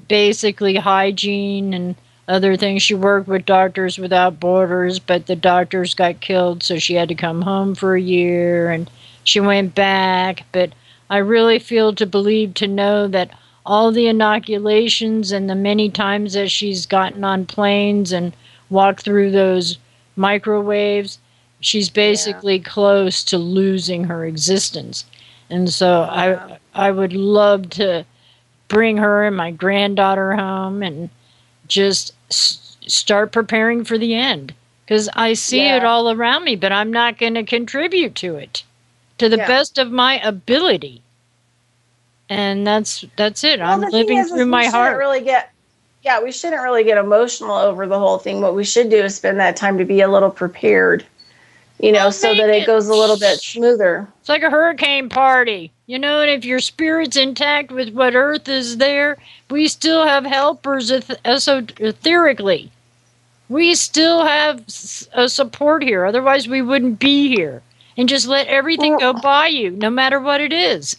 basically hygiene and other things. She worked with Doctors Without Borders, but the doctors got killed, so she had to come home for a year, and she went back. But I really feel to know that all the inoculations and the many times that she's gotten on planes and walked through those microwaves, she's basically close to losing her existence. And so I would love to bring her and my granddaughter home and just start preparing for the end. Because I see it all around me, but I'm not going to contribute to it to the best of my ability. And that's it. Well, I'm living through my heart. We shouldn't really get emotional over the whole thing. What we should do is spend that time to be a little prepared, so that it goes a little bit smoother. It's like a hurricane party, and if your spirit's intact with what Earth is there, we still have helpers esoterically. We still have a support here. Otherwise, we wouldn't be here. And just let everything go by you, no matter what it is.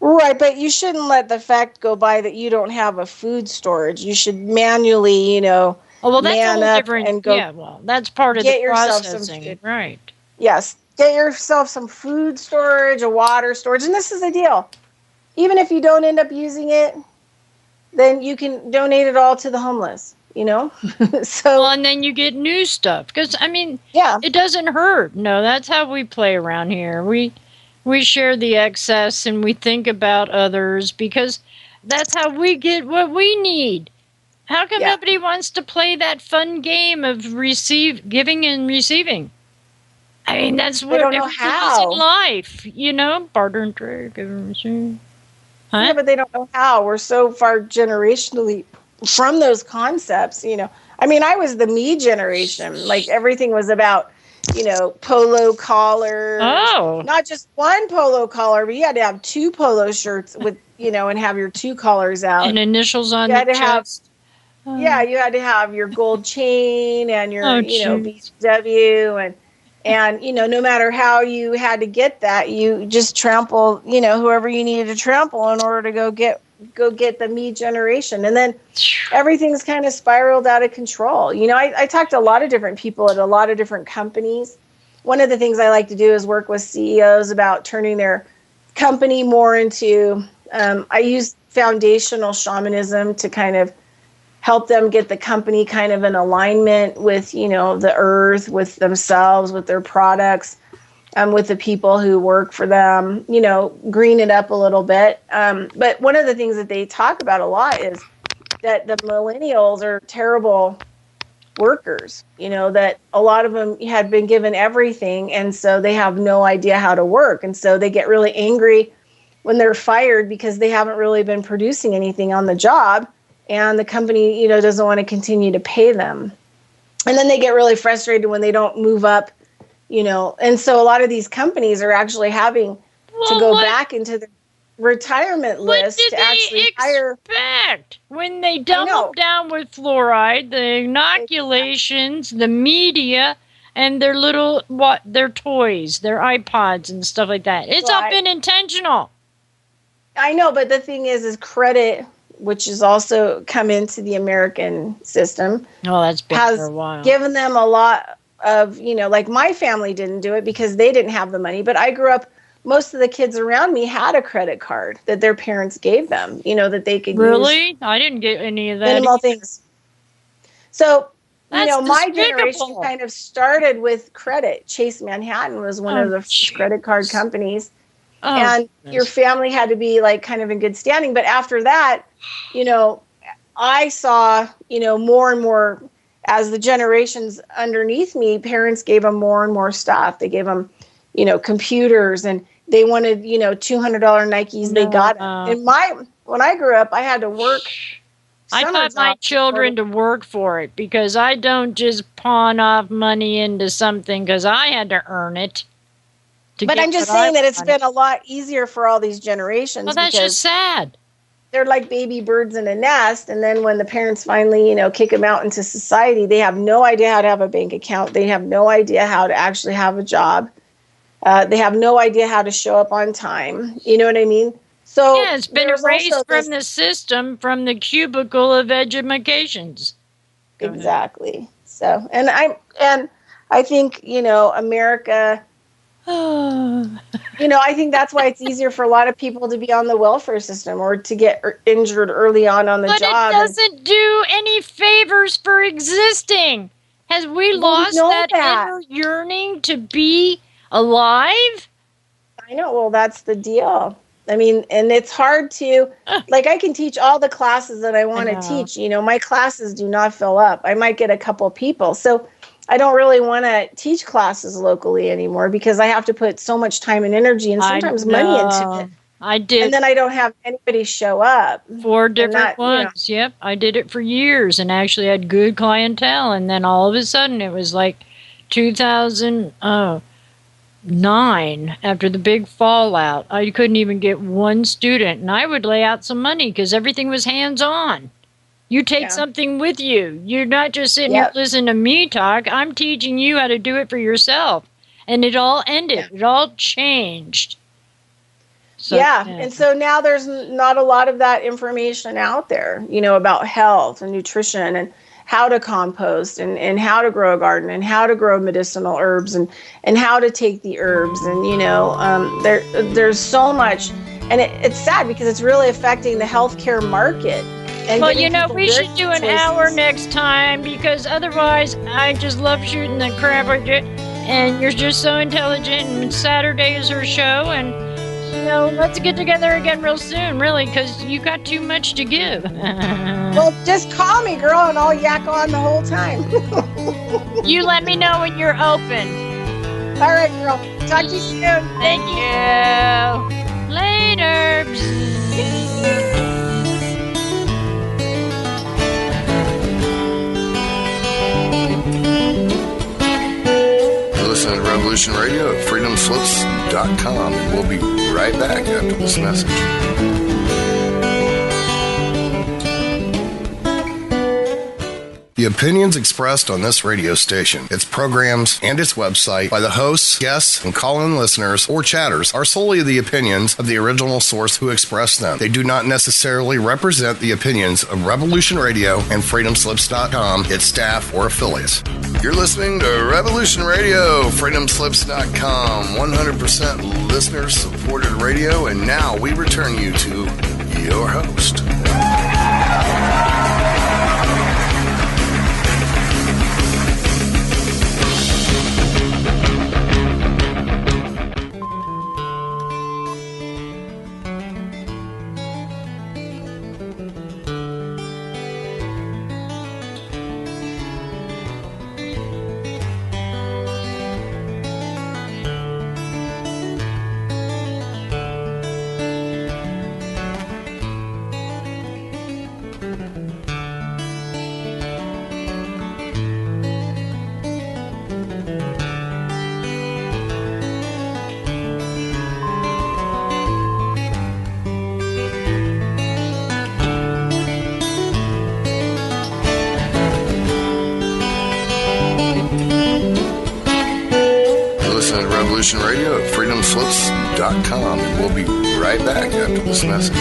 Right, but you shouldn't let the fact go by that you don't have a food storage. You should manually, that's man up different. and go. Yeah, that's part of the processing, right? Yes, get yourself some food storage, a water storage, and this is the deal. Even if you don't end up using it, then you can donate it all to the homeless. So and then you get new stuff because it doesn't hurt. No, that's how we play around here. We share the excess and we think about others because that's how we get what we need. How come nobody wants to play that fun game of giving and receiving? That's what everything is in life, barter and trade, give and receive. Huh? Yeah, but they don't know how. We're so far generationally from those concepts, I was the me generation. Like everything was about, polo collars. Oh. Not just one polo collar, but you had to have 2 polo shirts with, and have your 2 collars out. And initials on the chest. Yeah, you had to have your gold chain and your, BW and no matter how you had to get that, you just trample, whoever you needed to trample in order to go get the me generation. And then everything's kind of spiraled out of control. I talked to a lot of different people at a lot of different companies. One of the things I like to do is work with CEOs about turning their company more into, I use foundational shamanism to kind of help them get the company kind of in alignment with, the earth, with themselves, with their products, with the people who work for them, green it up a little bit. But one of the things that they talk about a lot is that the millennials are terrible workers, that a lot of them had been given everything. And so they have no idea how to work. And so they get really angry when they're fired because they haven't really been producing anything on the job. And the company, doesn't want to continue to pay them. And then they get really frustrated when they don't move up, And so a lot of these companies are actually having to go back into the retirement list to actually hire. When they dump them down with fluoride, the inoculations, the media, and their their toys, their iPods and stuff like that. It's all been intentional. I know, but the thing is credit, which has also come into the American system. Oh, that's been for a while. Given them a lot of, like my family didn't do it because they didn't have the money. But I grew up, most of the kids around me had a credit card that their parents gave them, that they could use. Really? I didn't get any of that. Minimal things. So, my generation kind of started with credit. Chase Manhattan was one of the first credit card companies. And your family had to be like kind of in good standing. But after that, I saw, more and more as the generations underneath me, parents gave them more and more stuff. They gave them, computers and they wanted, $200 Nikes. They got it. And when I grew up, I had to work. I taught my children to work for it because I don't just pawn off money into something because I had to earn it. But I'm just saying that it's been a lot easier for all these generations. Well, that's just sad. They're like baby birds in a nest. And then when the parents finally, kick them out into society, they have no idea how to have a bank account. They have no idea how to actually have a job. They have no idea how to show up on time. You know what I mean? So yeah, it's been erased from the system, from the cubicle of educations. Exactly. So, and I think, America, I think that's why it's easier for a lot of people to be on the welfare system or to get injured early on the job. But it doesn't do any favors for existing. Has we lost that inner yearning to be alive? I know. Well, that's the deal. I mean, and it's hard to, like, I can teach all the classes that I want to teach. My classes do not fill up. I might get a couple people. So I don't really want to teach classes locally anymore because I have to put so much time and energy and sometimes money into it. I did. And then I don't have anybody show up. 4 different ones. Yep. I did it for years and actually had good clientele. And then all of a sudden it was like 2009 after the big fallout. I couldn't even get one student. And I would lay out some money because everything was hands-on. You take something with you. You're not just sitting here listening to me talk. I'm teaching you how to do it for yourself. And it all ended. It all changed. So, and so now there's not a lot of that information out there, about health and nutrition and how to compost and how to grow a garden and how to grow medicinal herbs and how to take the herbs. And, there's so much. And it's sad because it's really affecting the healthcare market. And we should do an hour next time because otherwise I just love shooting the crap with you. And you're just so intelligent. And Saturday is her show. And, let's get together again real soon, really, because you got too much to give. Well, just call me, girl, and I'll yak on the whole time. You let me know when you're open. All right, girl. Talk to you soon. Thank you. Later. Listen to Revolution Radio at freedomslips.com, and we'll be right back after this message. The opinions expressed on this radio station, its programs, and its website by the hosts, guests, and call-in listeners or chatters are solely the opinions of the original source who expressed them. They do not necessarily represent the opinions of Revolution Radio and freedomslips.com, its staff, or affiliates. You're listening to Revolution Radio, freedomslips.com, 100% listener-supported radio, and now we return you to your host. Radio at freedomslips.com, and we'll be right back after this message.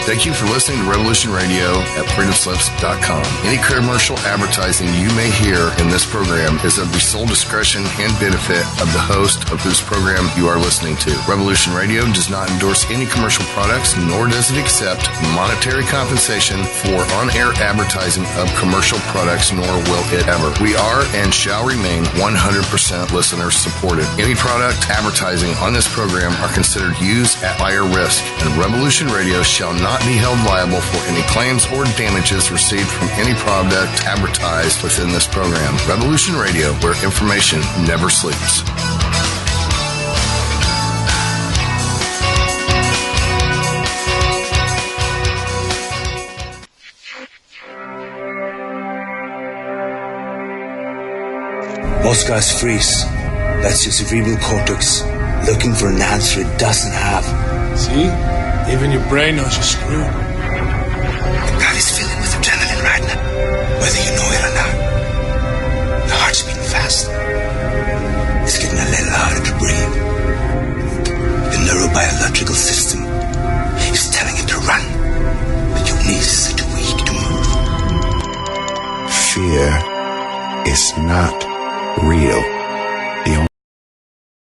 Thank you for listening to Revolution Radio at freedomslips.com. Any commercial advertising you may hear in this program is of the sole discretion and benefit of the host of whose program you are listening to. Revolution Radio does not endorse any commercial products, nor does it accept monetary compensation for on-air advertising of commercial products, nor will it ever. We are and shall remain 100% listener supported. Any product advertising on this program are considered used at higher risk, and Revolution Radio shall not be held liable for any claims or damages received from any product advertised within this program. Revolution Radio, where information never sleeps. Most guys freeze. That's your cerebral cortex looking for an answer it doesn't have. See? Even your brain knows you're screwed. The body's filling with adrenaline right now, whether you know it or not. is not